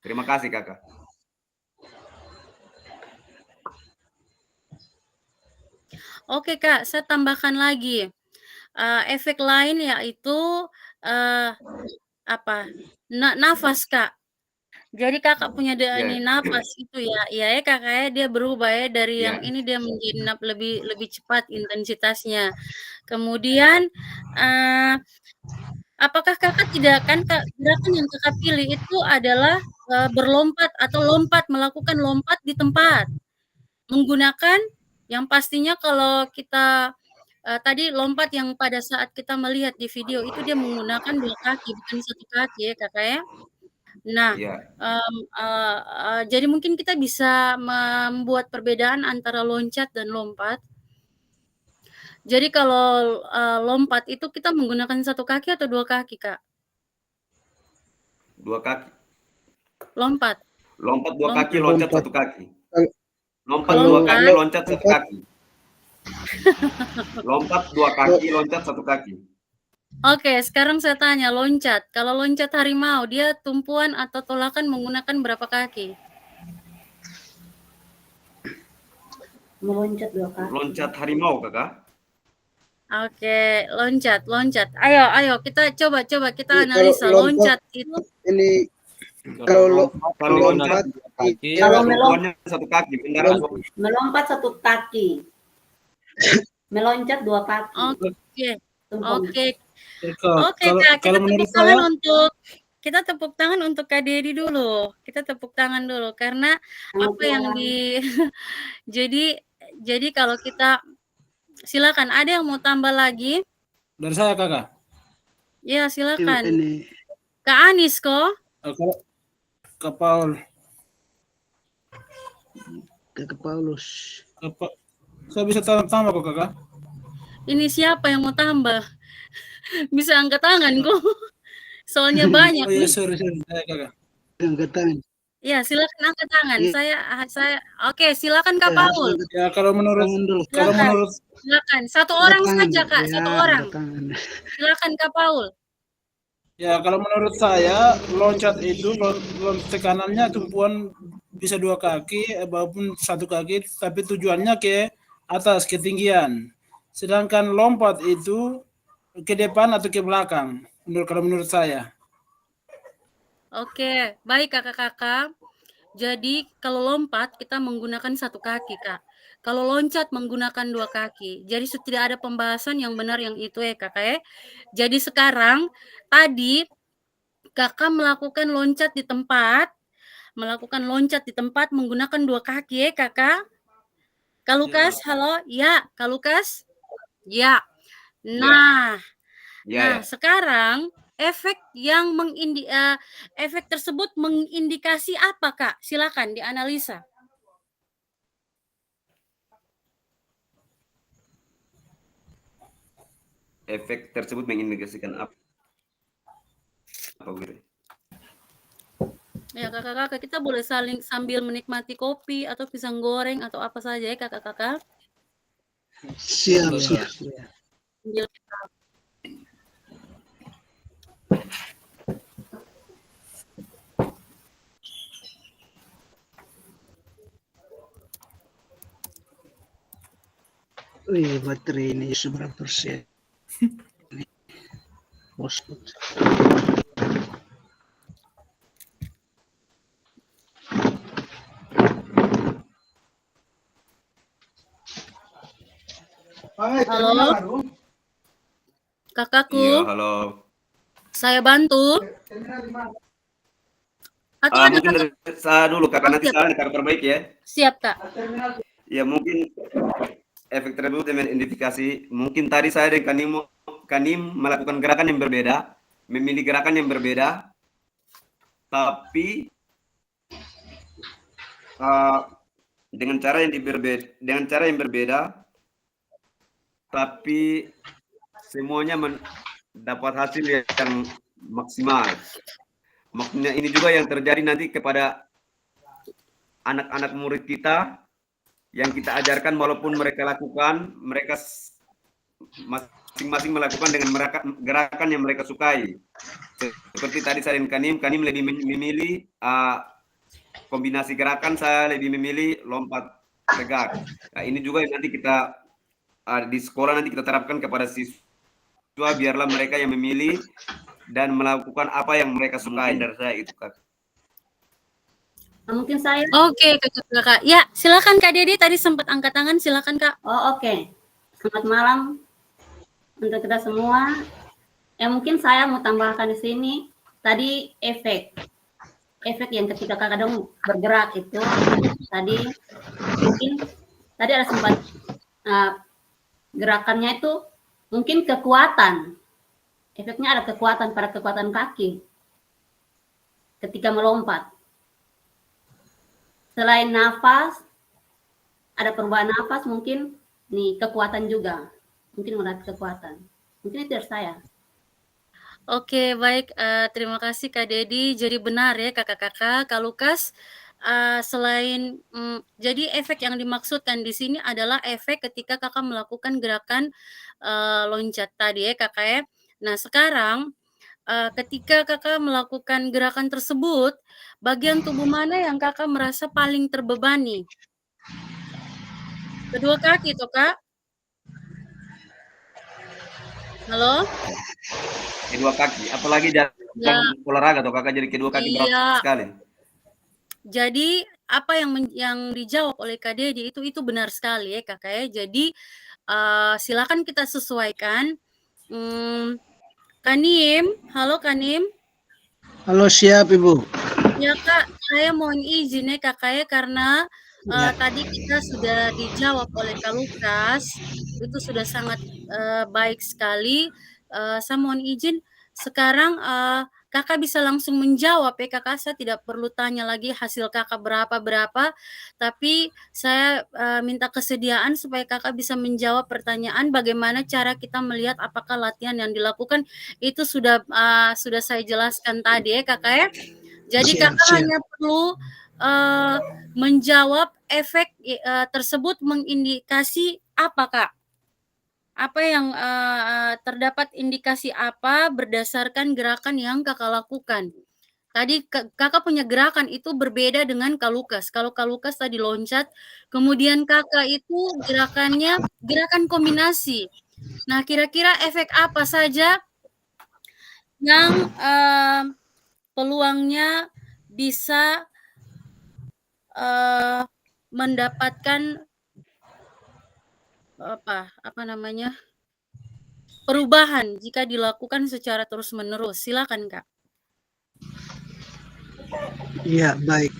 Terima kasih kakak. Oke Kak, saya tambahkan lagi. Efek lain yaitu nafas Kak. Jadi kakak punya ini nafas itu ya kakak ya, dia berubah ya dari yang ini dia menjadi lebih cepat intensitasnya. Kemudian apakah kakak tidak kan gerakan yang kakak pilih itu adalah berlompat atau melakukan lompat di tempat menggunakan yang pastinya kalau kita tadi lompat yang pada saat kita melihat di video itu dia menggunakan 2 kaki bukan 1 kaki ya kakak ya. Nah, jadi mungkin kita bisa membuat perbedaan antara loncat dan lompat. Jadi kalau lompat itu kita menggunakan 1 kaki atau 2 kaki Kak? 2 kaki. Lompat 2 kaki, loncat 1 kaki. Lompat 2 Lompat. kaki, loncat 1 kaki. Lompat 2 kaki, loncat 1 kaki. Oke, sekarang saya tanya loncat. Kalau loncat harimau, dia tumpuan atau tolakan menggunakan berapa kaki? Meloncat 2 kaki. Loncat harimau kakak. Oke, loncat. Ayo kita coba kita analisa loncat itu. Ini kalau loncat kaki, kalau melompat 1 kaki, melompat 1 kaki. Meloncat 2 kaki. Oke, Kak, kita tepuk tangan untuk Kak Dedi dulu. Kita tepuk tangan dulu karena apa yang jadi kalau kita silakan, ada yang mau tambah lagi? Dari saya kakak. Ya silakan. Ini Kak Anis kok. Kak Paul. Kakak Paulus. Saya bisa tambah kok kakak. Ini siapa yang mau tambah? Bisa angkat tangan kok. Soalnya banyak Oh iya, nih. sorry, saya kakak. Angkat tangan. Ya, silakan angkat tangan. Iya. Saya oke, silakan Kak Ya, harus Paul. angkat Ya kalau menurut tangan dulu. Silakan. menurut Silakan. Satu Angkat orang tangan. saja, Kak. Ya, Satu orang. angkat tangan. Silakan Kak Paul. Ya, kalau menurut saya loncat itu tekanannya tumpuan bisa 2 kaki maupun 1 kaki, tapi tujuannya ke atas ketinggian. Sedangkan lompat itu ke depan atau ke belakang, kalau menurut saya. Oke, baik kakak-kakak. Jadi kalau lompat kita menggunakan 1 kaki, Kak. Kalau loncat menggunakan 2 kaki. Jadi tidak ada pembahasan yang benar yang itu ya, Kakak ya. Jadi sekarang tadi Kakak melakukan loncat di tempat menggunakan 2 kaki ya, Kakak. Kak Lukas, halo? Ya, Kak Lukas? Ya. Nah, Ya. sekarang efek tersebut mengindikasi apa, Kak? Silakan dianalisa. Efek tersebut mengindikasikan apa? Gitu? Ya, kakak-kakak, kita boleh saling sambil menikmati kopi atau pisang goreng atau apa saja ya, kakak-kakak. Siap. Sambil Wih, baterai ini seberapa persen? Hotspot. Halo, kakakku. Iya, halo. Saya bantu. Atau ada Mungkin dari saya dulu, Kakak, nanti siap. saya Kakak perbaiki ya. Siap, Kak. Ya, mungkin efek tersebut mengidentifikasi, mungkin tadi saya dan Kanim melakukan gerakan yang berbeda, memilih gerakan yang berbeda, tapi dengan cara yang berbeda, tapi semuanya mendapat hasil yang maksimal. Maksudnya ini juga yang terjadi nanti kepada anak-anak murid kita yang kita ajarkan, walaupun mereka masing-masing melakukan dengan gerakan yang mereka sukai. Seperti tadi saya dan Kanim lebih memilih kombinasi gerakan, saya lebih memilih lompat tegak. Nah, ini juga yang nanti kita di sekolah nanti kita terapkan kepada siswa, biarlah mereka yang memilih dan melakukan apa yang mereka sukai. Dari saya itu, Kak. Mungkin saya. Oke, kakak. Ya, silakan Kak Dedi, tadi sempat angkat tangan, silakan Kak. Oh, oke. Selamat malam untuk kita semua. Mungkin saya mau tambahkan di sini tadi efek yang ketika kakak dong bergerak itu tadi mungkin tadi ada sempat gerakannya itu mungkin kekuatan, efeknya ada kekuatan pada kekuatan kaki ketika melompat. Selain nafas, ada perubahan nafas, mungkin nih kekuatan juga, mungkin melihat kekuatan. Mungkin itu dari saya. Oke, baik. Terima kasih Kak Dedi. Jadi benar ya kakak-kakak, Kak Lukas. Selain jadi efek yang dimaksudkan di sini adalah efek ketika kakak melakukan gerakan loncat tadi ya kakak ya. Nah sekarang ketika kakak melakukan gerakan tersebut, bagian tubuh mana yang kakak merasa paling terbebani? Kedua kaki toh Kak? Halo? Kedua kaki, apalagi dalam olahraga toh Kakak, jadi kedua kaki berat sekali. Jadi apa yang dijawab oleh Kak Dedi itu benar sekali ya kakak ya. Jadi silakan kita sesuaikan. Kanim, halo Kanim. Halo, siap Ibu. Ya Kak, saya mohon izin ya kakak ya karena tadi kita sudah dijawab oleh Kak Lukas, itu sudah sangat baik sekali. Saya mohon izin sekarang Kakak bisa langsung menjawab ya Kakak, saya tidak perlu tanya lagi hasil Kakak berapa, tapi saya minta kesediaan supaya Kakak bisa menjawab pertanyaan bagaimana cara kita melihat apakah latihan yang dilakukan itu sudah saya jelaskan tadi ya Kakak ya. Jadi Kakak hanya perlu menjawab efek tersebut mengindikasi apa Kak? Apa yang terdapat indikasi apa berdasarkan gerakan yang Kakak lakukan. Tadi Kakak punya gerakan itu berbeda dengan Kak Lukas. Kalau Kak Lukas tadi loncat, kemudian Kakak itu gerakannya gerakan kombinasi. Nah, kira-kira efek apa saja yang peluangnya bisa mendapatkan perubahan jika dilakukan secara terus-menerus. Silakan, Kak. Iya, baik.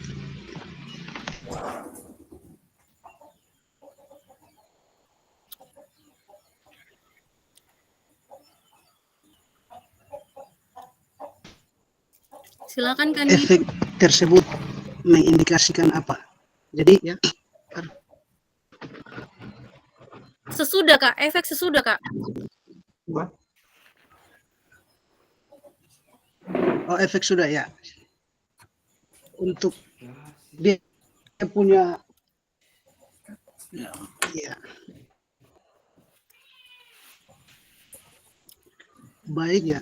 Silakan, Kak. Efek tersebut mengindikasikan apa? Jadi ya. Sesudah, Kak. Efek sesudah, Kak. Oh, efek sudah ya. Untuk dia punya ya. Baik ya.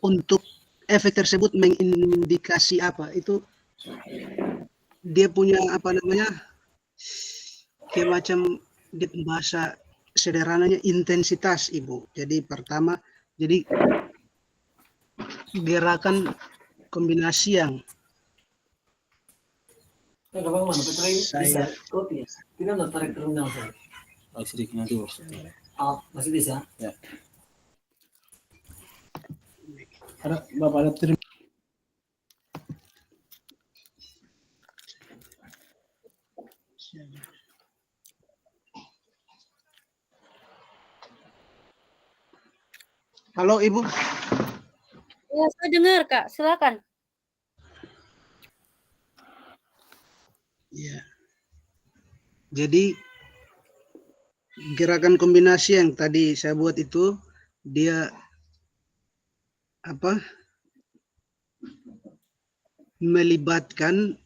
Untuk efek tersebut mengindikasi apa? Itu dia punya apa namanya? Kayak macam di bahasa sederhananya intensitas, Ibu. Jadi pertama, jadi gerakan kombinasi yang saya masih bisa ya. Ada Bapak ada terima. Halo Ibu. Ya, saya dengar Kak. Silakan. Ya. Jadi gerakan kombinasi yang tadi saya buat itu dia apa? Melibatkan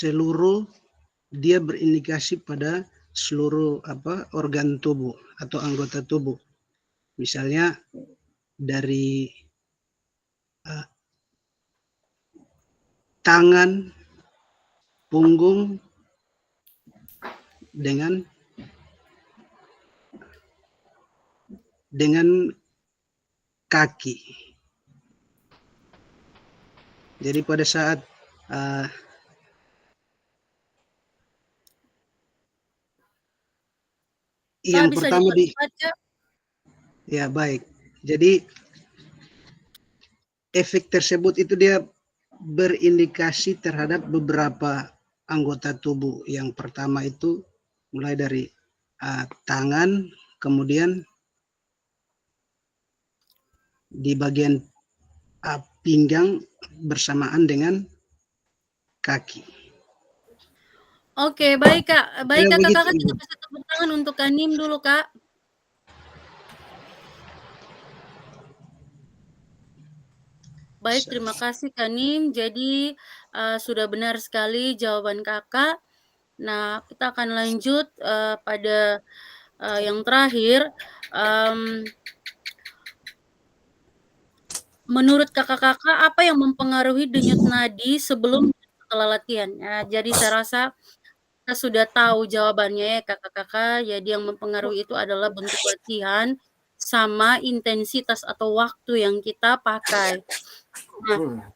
seluruh, dia berindikasi pada seluruh organ tubuh atau anggota tubuh. Misalnya dari tangan, punggung dengan kaki. Jadi pada saat yang pertama ya baik. Jadi efek tersebut itu dia berindikasi terhadap beberapa anggota tubuh. Yang pertama itu mulai dari tangan, kemudian di bagian pinggang bersamaan dengan kaki. Oke, baik Kak. Baik Kakak, kita kasih tepuk tangan untuk Kak Nim dulu, Kak. Baik, terima kasih Kak Nim. Jadi sudah benar sekali jawaban Kakak. Nah, kita akan lanjut pada yang terakhir. Menurut kakak-kakak, apa yang mempengaruhi denyut nadi sebelum dan setelah latihan? Jadi saya rasa kita sudah tahu jawabannya ya kakak-kakak. Jadi yang mempengaruhi itu adalah bentuk latihan sama intensitas atau waktu yang kita pakai. Nah,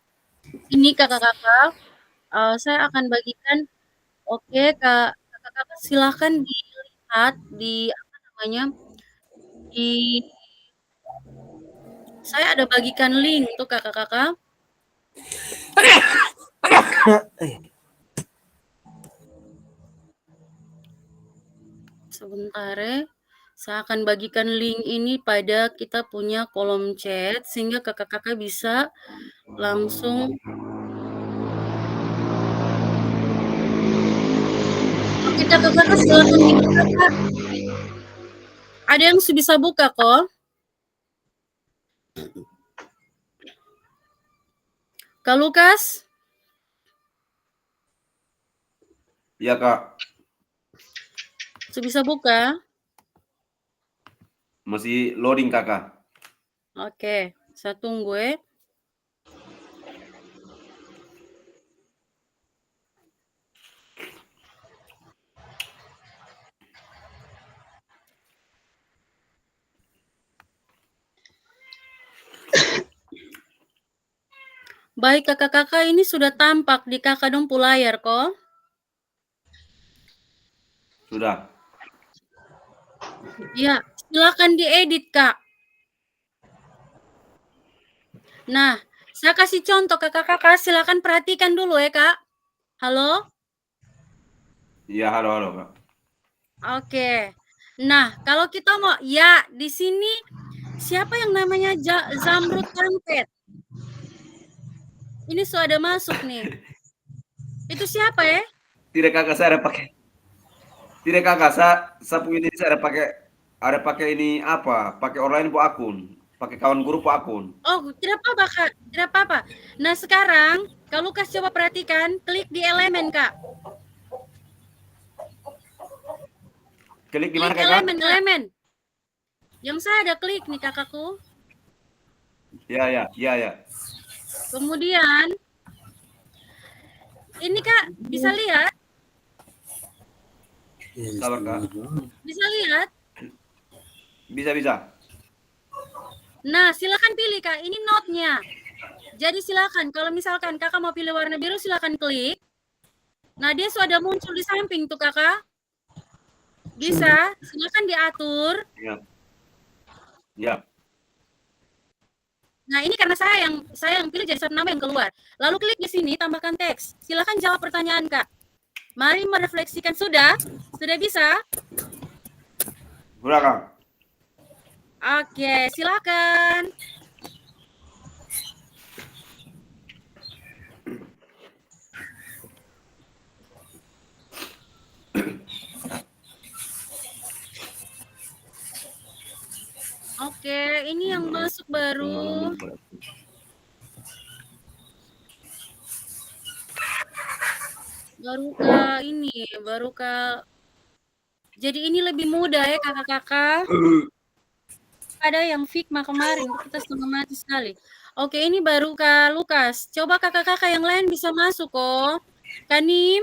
ini kakak-kakak, saya akan bagikan. Oke, kakak-kakak silahkan dilihat di saya ada bagikan link untuk kakak-kakak. Sebentar ya, Saya akan bagikan link ini pada kita punya kolom chat sehingga kakak-kakak bisa langsung. Oke, kakak-kakak silakan dibuka, Kak. Ada yang bisa buka kok. Kak Lukas? Ya, Kak. Bisa buka? Masih loading, Kakak. Oke, saya tunggu ya. Baik, kakak-kakak, ini sudah tampak di kakak dong layar kok. Sudah. Ya, silakan diedit, Kak. Nah, saya kasih contoh kakak-kakak, silakan perhatikan dulu ya, Kak. Halo? Ya, halo, Kak. Oke. Nah, kalau kita mau, ya di sini siapa yang namanya Zamrud Kampet? Ini sudah ada masuk nih. Itu siapa ya? Tidak, Kakak, saya ada pakai. Tidak, Kakak, saya punya ini saya ada pakai ini apa? Pakai online bu akun, pakai kawan guru bu akun. Oh, tidak apa-apa, Kak. Tidak apa-apa. Nah, sekarang Kak Lukas coba perhatikan, klik di elemen, Kak. Klik di mana, Klik Kakak? elemen. Yang saya ada klik nih, kakakku. Ya. Kemudian ini, Kak, bisa lihat? Sabar, Kak. Bisa lihat? Bisa. Nah, silakan pilih, Kak. Ini note-nya. Jadi silakan, kalau misalkan kakak mau pilih warna biru, silakan klik. Nah, dia sudah muncul di samping tuh, kakak. Bisa, silakan diatur. Ya. Nah, ini karena saya yang pilih jadi satu nama yang keluar. Lalu klik di sini, tambahkan teks. Silakan jawab pertanyaan, Kak. Mari merefleksikan. Sudah bisa? Sudah, Kak. Oke, silakan. Oke, ini yang masuk baru. Baru ke jadi ini lebih mudah ya kakak-kakak. Ada yang Figma kemarin kita setengah mati sekali. Oke, ini baru Kak Lukas. Coba kakak-kakak yang lain bisa masuk kok. Kanim.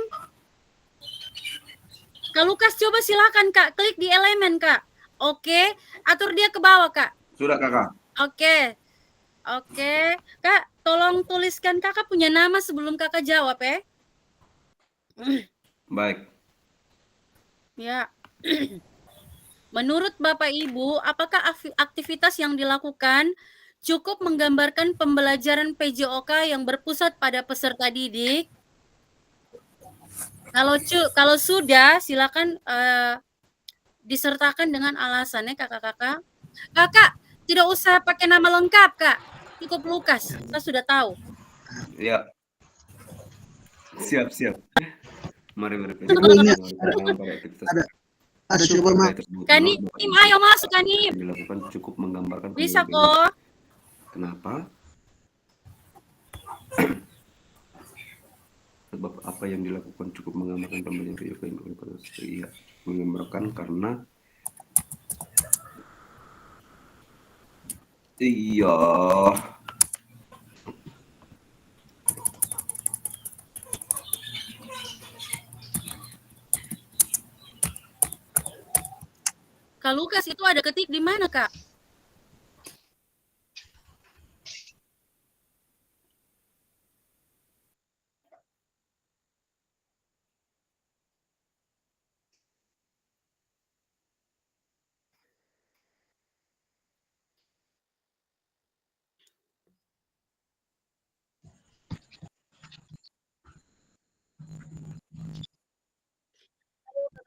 Kak Lukas coba silakan Kak, klik di elemen Kak. Oke, atur dia ke bawah Kak. Sudah, Kakak. Oke, Kak, tolong tuliskan kakak punya nama sebelum kakak jawab ya. Baik. Ya. Menurut Bapak Ibu, apakah aktivitas yang dilakukan cukup menggambarkan pembelajaran PJOK yang berpusat pada peserta didik? Kalau sudah, silakan disertakan dengan alasannya kakak-kakak. Kakak, tidak usah pakai nama lengkap, Kak. Cukup Lukas, saya sudah tahu. Ya. Siap. Mari. Ada coba Kanim, ayo masuk Kanim. Dilakukan cukup menggambarkan. Bisa kok. Kenapa? Sebab apa yang dilakukan cukup menggambarkan pembelajaran PJOK yang iya, menggambarkan karena iya. Kak Lukas itu ada ketik di mana, Kak?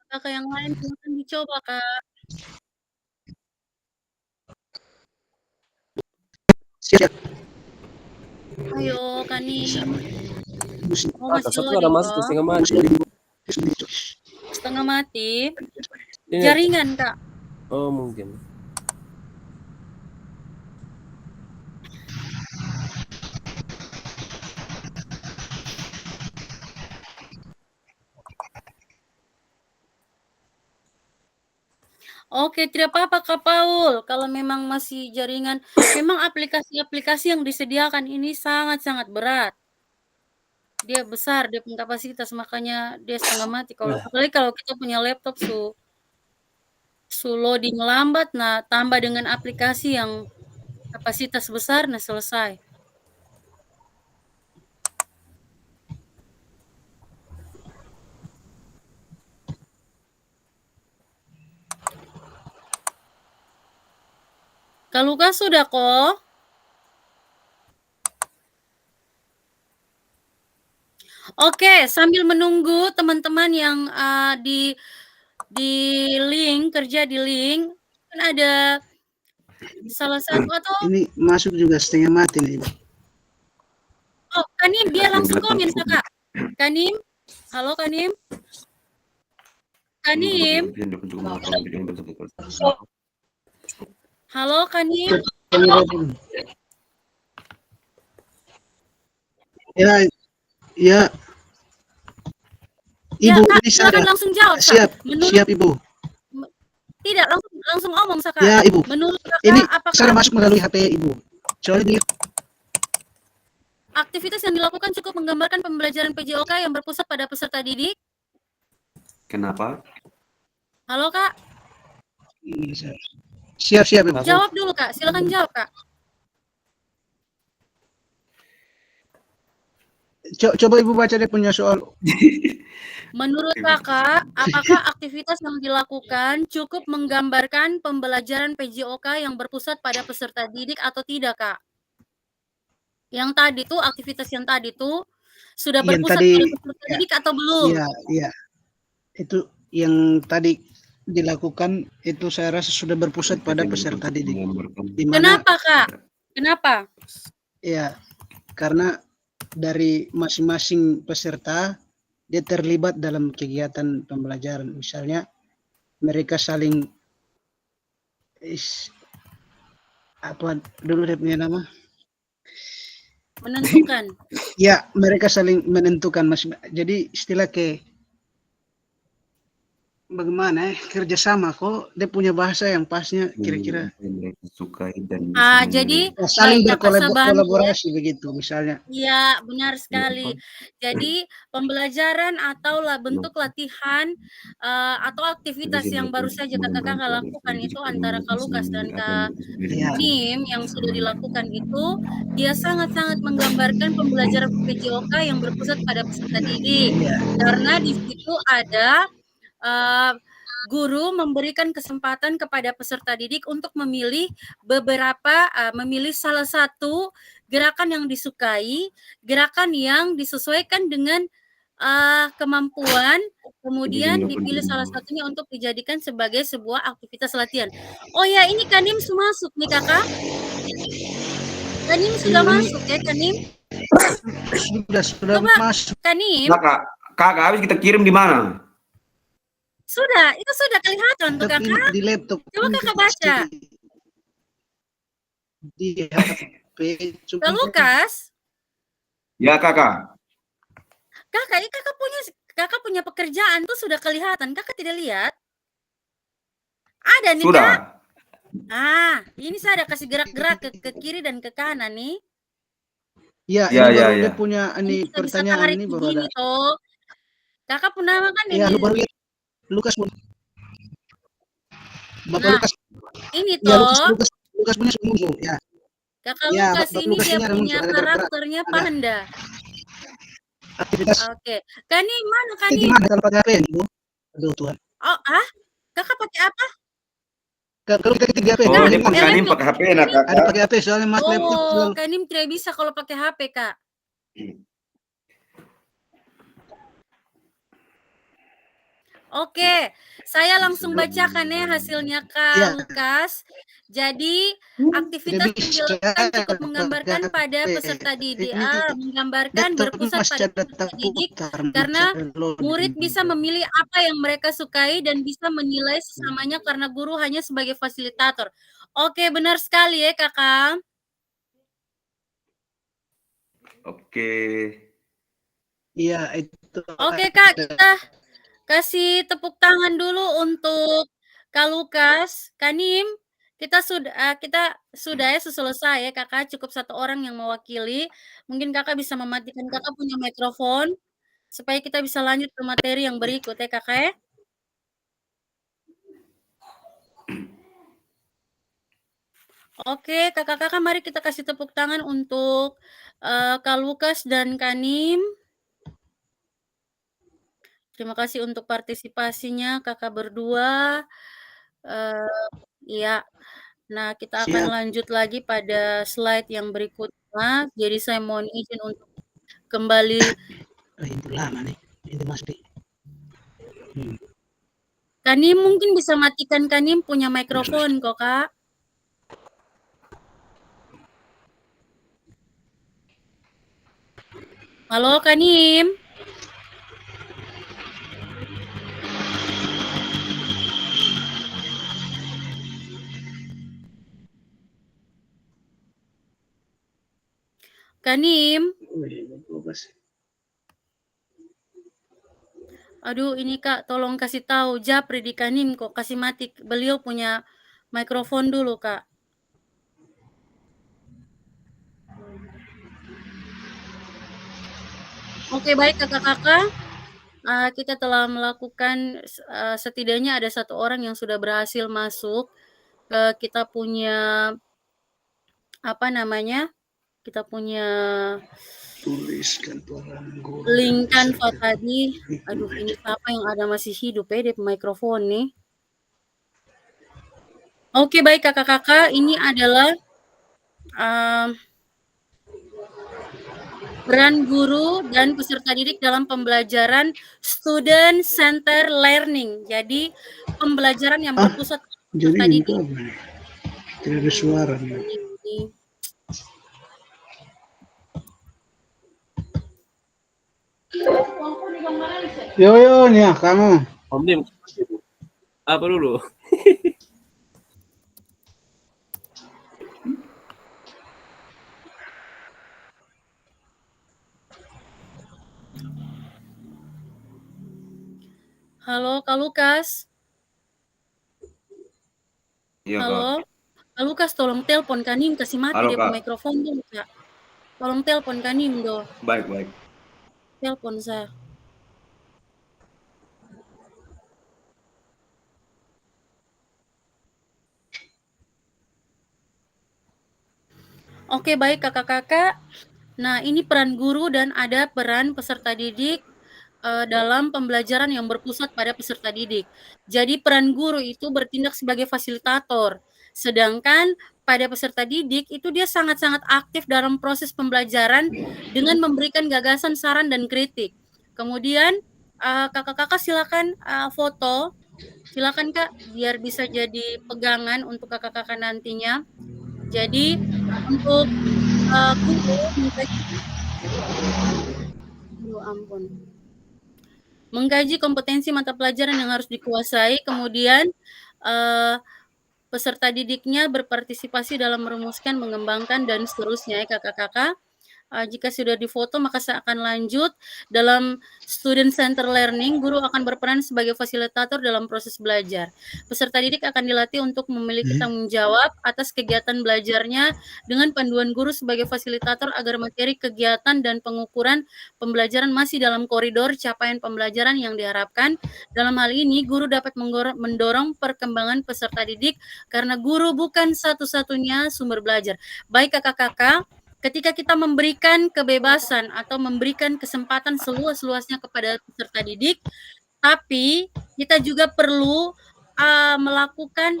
Kakak yang lain silakan dicoba, Kak. Siap. Ayo, Kani. Musik. Oh, masih Satu loading ada masuk toh? setengah mati. Setengah mati. Ini- Jaringan, Kak. Oh mungkin. Oke, tidak apa-apa Kak Paul. Kalau memang masih jaringan, memang aplikasi-aplikasi yang disediakan ini sangat-sangat berat. Dia besar, dia punya kapasitas, makanya dia setengah mati. Apalagi kalau kita punya laptop su loading lambat, nah tambah dengan aplikasi yang kapasitas besar, nah selesai. Kak Lukas sudah kok. Oke, sambil menunggu teman-teman yang di link, kerja di link, kan ada salah satu atau Ini masuk juga setengah mati nih. oh Kanim dia langsung komen Kak. Kanim, halo Kanim. Kanim, halo Kanim. Ya, ya. Ya, Ibu, Kak, ini silakan saya. langsung jawab. Kak. Siap, Menurut siap Ibu. tidak langsung ngomong Kak. Ya Ibu. Menurut Kakak Ini apakah saya masuk melalui HP Ibu. Soalnya dia aktivitas yang dilakukan cukup menggambarkan pembelajaran PJOK yang berpusat pada peserta didik? Kenapa? Halo Kak, siap Ibu. jawab dulu Kak, silakan jawab Kak. Coba Ibu baca dia punya soal. Menurut Kakak, apakah aktivitas yang dilakukan cukup menggambarkan pembelajaran PJOK yang berpusat pada peserta didik atau tidak Kak? Yang tadi tuh, aktivitas yang tadi tuh sudah Yang berpusat tadi, pada peserta didik atau belum? Iya. Itu yang tadi dilakukan itu saya rasa sudah berpusat pada peserta didik. Kenapa Kak? Kenapa? Ya, karena dari masing-masing peserta dia terlibat dalam kegiatan pembelajaran. Misalnya mereka saling apa dulu dia punya nama? Menentukan. Ya, mereka saling menentukan jadi istilah bagaimana kerjasama kok dia punya bahasa yang pasnya kira-kira sukai dan jadi saling Kakak berkolaborasi begitu misalnya. Iya, benar sekali. Jadi pembelajaran atau bentuk latihan atau aktivitas yang baru saja Kakak lakukan itu antara Kak Lukas dan Kak Nim yang sudah dilakukan itu dia sangat-sangat menggambarkan pembelajaran PJOK yang berpusat pada peserta didik. Karena di situ ada guru memberikan kesempatan kepada peserta didik untuk memilih memilih salah satu gerakan yang disukai, gerakan yang disesuaikan dengan kemampuan, kemudian dipilih salah satunya untuk dijadikan sebagai sebuah aktivitas latihan. Oh ya, ini Kanim sudah masuk nih Kakak. Kanim sudah masuk ya Kanim? Sudah masuk. Kanim. Kakak habis kita kirim di mana? Sudah, itu sudah kelihatan tuh Kakak. Di laptop. Coba Kakak baca. Di HP. Kak Lukas. Ya Kakak. Kakak punya pekerjaan tuh sudah kelihatan. Kakak tidak lihat? Ada nih Sudah. Kak. Ini saya ada kasih gerak-gerak ke kiri dan ke kanan nih. Ya. Dia punya ini pertanyaan ini baru ada. Toh. Kakak punya kan ini. Ya, baru lihat. Lukas Bapak Lukas. Ini toh. Lukas punya muncul ya. Kakak Lukas ini dia punya karakternya panda. Aktivitas. Oke. Kani mana Kani? Gimana kalau pakai HP Bu? Aduh Tuhan. Oh, Kakak pakai apa? Kalau kita ketik HP. Oh, ini Kanim pakai HP nak Kak. Ada pakai HP soalnya Mas laptop. Oh, Kanim tidak bisa kalau pakai HP, Kak. Oke, saya langsung bacakan ya hasilnya Kak Ya. Lukas. Jadi aktivitas yang Bisa dilakukan cukup menggambarkan pada peserta didik, menggambarkan berpusat pada peserta didik karena murid bisa memilih apa yang mereka sukai dan bisa menilai sesamanya karena guru hanya sebagai fasilitator. Oke, benar sekali ya Kakak. Oke. Iya, itu. Oke Kak, kita kasih tepuk tangan dulu untuk Kak Lukas. Kanim, kita sudah ya selesai ya Kakak, cukup 1 orang yang mewakili. Mungkin Kakak bisa mematikan Kakak punya mikrofon supaya kita bisa lanjut ke materi yang berikut ya Kakak ya. Oke, Kakak-kakak mari kita kasih tepuk tangan untuk Kak Lukas dan Kanim. Terima kasih untuk partisipasinya Kakak berdua. Iya. Nah, kita akan Siap. lanjut lagi pada slide yang berikutnya. Jadi saya mohon izin untuk kembali. Itu lama nih. Itu masih. Kanim mungkin bisa matikan Kanim punya mikrofon kok, Kak. Halo, Kanim. Kanim. Aduh, ini Kak, tolong kasih tahu Japri di Kanim kok kasih mati. Beliau punya mikrofon dulu, Kak. Oke, baik Kakak-kakak. Kita telah melakukan setidaknya ada 1 orang yang sudah berhasil masuk ke kita punya apa namanya? Kita punya tuliskan link Canva tadi. Aduh, ini siapa yang ada masih hidup ya di mikrofon nih. Oke, baik Kakak-kakak, ini adalah peran guru dan peserta didik dalam pembelajaran student center learning. Jadi pembelajaran yang berpusat peserta didik. Tidak ada suara. Yo nih kamu. Om Dim, apa dulu? Halo, Kak Lukas. Iya, halo, Kak Lukas, tolong telepon Kanim, kasih mati Halo, dia Kak. mikrofon dulu, Kak. Tolong telepon Kanim do. Baik, baik. Telepon saya. Oke, baik Kakak-kakak. Nah, ini peran guru dan ada peran peserta didik dalam pembelajaran yang berpusat pada peserta didik. Jadi peran guru itu bertindak sebagai fasilitator, sedangkan pada peserta didik itu dia sangat-sangat aktif dalam proses pembelajaran dengan memberikan gagasan, saran, dan kritik. Kemudian kakak-kakak silakan foto, silakan Kak, biar bisa jadi pegangan untuk kakak-kakak nantinya. Jadi untuk guru ampun. Mengkaji kompetensi mata pelajaran yang harus dikuasai, kemudian peserta didiknya berpartisipasi dalam merumuskan, mengembangkan, dan seterusnya ya Kakak-kakak. Jika sudah difoto, maka saya akan lanjut. Dalam student center learning, guru akan berperan sebagai fasilitator dalam proses belajar. Peserta didik akan dilatih untuk memiliki tanggung jawab atas kegiatan belajarnya dengan panduan guru sebagai fasilitator agar materi kegiatan dan pengukuran pembelajaran masih dalam koridor capaian pembelajaran yang diharapkan. Dalam hal ini, guru dapat mendorong perkembangan peserta didik karena guru bukan satu-satunya sumber belajar. Baik kakak-kakak, ketika kita memberikan kebebasan atau memberikan kesempatan seluas-luasnya kepada peserta didik, tapi kita juga perlu melakukan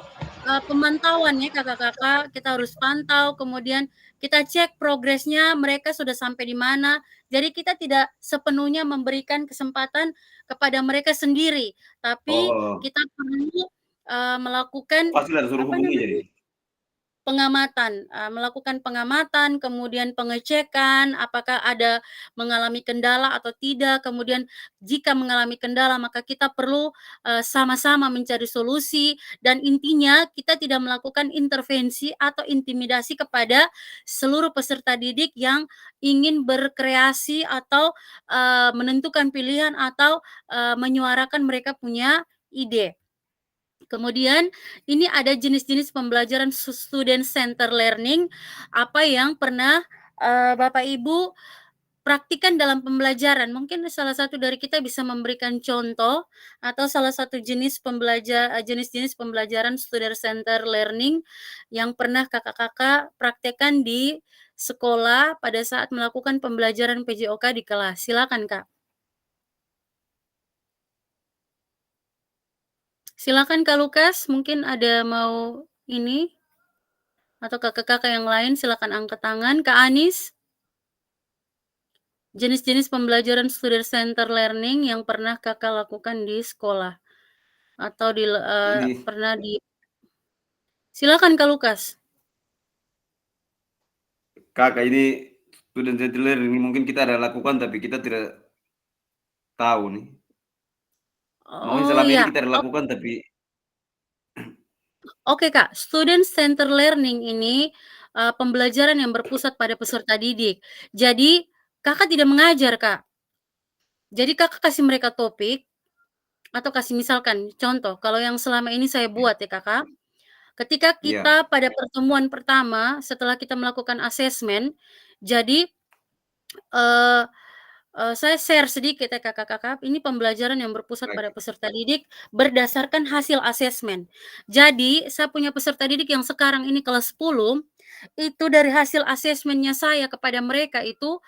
pemantauan ya Kakak-kakak, kita harus pantau, kemudian kita cek progresnya mereka sudah sampai di mana. Jadi kita tidak sepenuhnya memberikan kesempatan kepada mereka sendiri, tapi Oh, kita perlu, melakukan, pasti ada suruh apa hubungi namanya, jadi. pengamatan, melakukan pengamatan, kemudian pengecekan apakah ada mengalami kendala atau tidak, kemudian jika mengalami kendala maka kita perlu, sama-sama mencari solusi dan intinya kita tidak melakukan intervensi atau intimidasi kepada seluruh peserta didik yang ingin berkreasi atau, menentukan pilihan atau, menyuarakan mereka punya ide. Kemudian ini ada jenis-jenis pembelajaran student center learning, apa yang pernah, Bapak Ibu praktikkan dalam pembelajaran. Mungkin salah satu dari kita bisa memberikan contoh atau salah satu jenis-jenis pembelajaran student center learning yang pernah Kakak-kakak praktekkan di sekolah pada saat melakukan pembelajaran PJOK di kelas. Silakan, Kak. Silakan Kak Lukas, mungkin ada mau ini atau kakak-kakak yang lain silakan angkat tangan. Kak Anis, jenis-jenis pembelajaran student center learning yang pernah kakak lakukan di sekolah atau Ini pernah di. Silakan Kak Lukas. Kakak ini student center learning mungkin kita ada lakukan tapi kita tidak tahu nih. Mungkin Oh selama ini ya, kita ada lakukan tapi oke Kak, student center learning ini pembelajaran yang berpusat pada peserta didik. Jadi kakak tidak mengajar Kak. Jadi kakak kasih mereka topik atau kasih misalkan contoh, kalau yang selama ini saya buat ya Kakak, ketika iya, kita pada pertemuan pertama setelah kita melakukan asesmen, jadi, eee saya share sedikit ya Kakak-kakak, ini pembelajaran yang berpusat pada baik. peserta didik berdasarkan hasil asesmen. Jadi, saya punya peserta didik yang sekarang ini kelas 10, itu dari hasil asesmennya saya kepada mereka itu,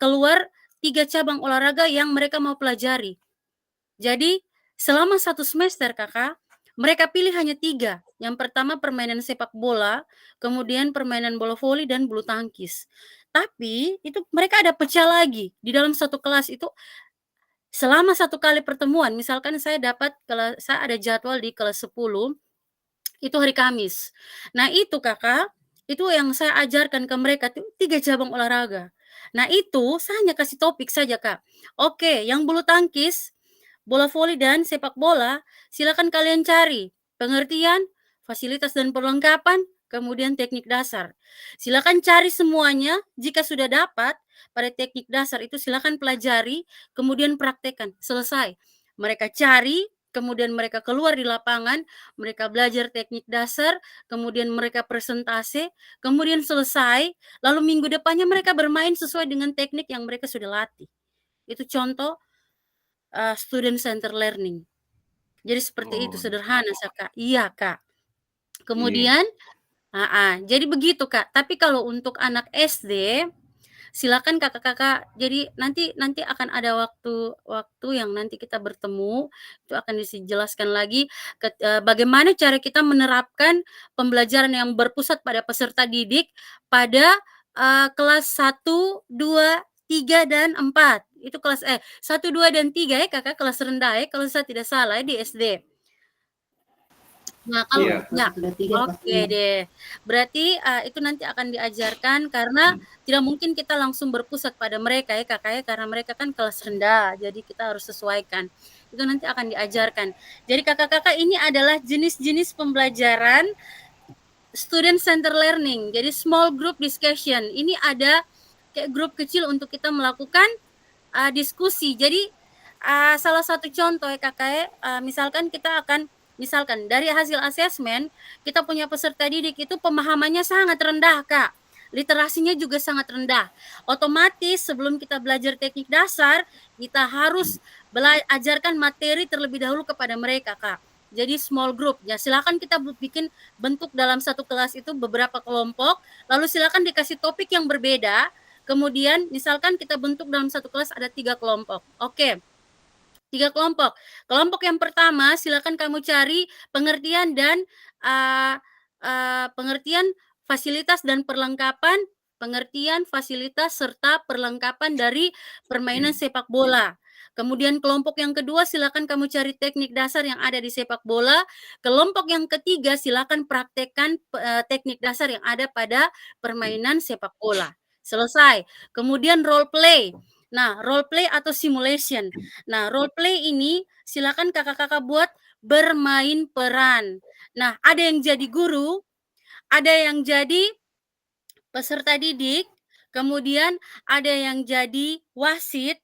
keluar 3 cabang olahraga yang mereka mau pelajari. Jadi, selama 1 semester Kakak, mereka pilih hanya 3. Yang pertama permainan sepak bola, kemudian permainan bola voli dan bulu tangkis. Tapi, itu mereka ada pecah lagi, di dalam satu kelas itu selama 1 kali pertemuan, misalkan saya ada jadwal di kelas 10, itu hari Kamis. Nah itu Kakak, itu yang saya ajarkan ke mereka tuh 3 cabang olahraga. Nah itu, saya hanya kasih topik saja Kak, "Oke, yang bulu tangkis, bola voli dan sepak bola, silakan kalian cari pengertian, fasilitas dan perlengkapan, kemudian teknik dasar. Silakan cari semuanya, jika sudah dapat pada teknik dasar itu silakan pelajari, kemudian praktekkan, selesai." Mereka cari, kemudian mereka keluar di lapangan, mereka belajar teknik dasar, kemudian mereka presentase, kemudian selesai, lalu minggu depannya mereka bermain sesuai dengan teknik yang mereka sudah latih. Itu contoh student center learning. Jadi seperti itu, Oh, sederhana Kak. Iya, Kak. iya. Kemudian jadi begitu, Kak. Tapi kalau untuk anak SD, silakan Kakak-kakak, jadi nanti nanti akan ada waktu yang nanti kita bertemu, itu akan dijelaskan lagi bagaimana cara kita menerapkan pembelajaran yang berpusat pada peserta didik pada, kelas 1, 2, 3, dan 4. Itu kelas 1, 2, dan 3 ya Kakak, kelas rendah ya kalau saya tidak salah ya di SD. Nah kalau Iya. ya, Sudah 3 oke pastinya. deh. Berarti, itu nanti akan diajarkan karena tidak mungkin kita langsung berpusat pada mereka ya Kakak ya, karena mereka kan kelas rendah, jadi kita harus sesuaikan. Itu nanti akan diajarkan. Jadi Kakak-kakak ini adalah jenis-jenis pembelajaran student center learning, jadi small group discussion. Ini ada kayak grup kecil untuk kita melakukan, diskusi. Jadi, salah satu contoh ya Kakak ya, misalkan kita akan misalkan dari hasil asesmen, kita punya peserta didik itu pemahamannya sangat rendah Kak, literasinya juga sangat rendah. Otomatis sebelum kita belajar teknik dasar, kita harus ajarkan materi terlebih dahulu kepada mereka Kak. Jadi small group, ya silakan kita bikin bentuk dalam satu kelas itu beberapa kelompok, lalu silakan dikasih topik yang berbeda, kemudian misalkan kita bentuk dalam satu kelas ada 3 kelompok. Oke. 3 kelompok. Kelompok yang pertama silakan kamu cari pengertian dan pengertian fasilitas dan perlengkapan, pengertian fasilitas serta perlengkapan dari permainan sepak bola. Kemudian kelompok yang kedua silakan kamu cari teknik dasar yang ada di sepak bola. Kelompok yang ketiga silakan praktekkan teknik dasar yang ada pada permainan sepak bola. Selesai. Kemudian role play. Nah, role play atau simulation. Nah, role play ini silakan kakak-kakak buat bermain peran. Nah, ada yang jadi guru, ada yang jadi peserta didik, kemudian ada yang jadi wasit.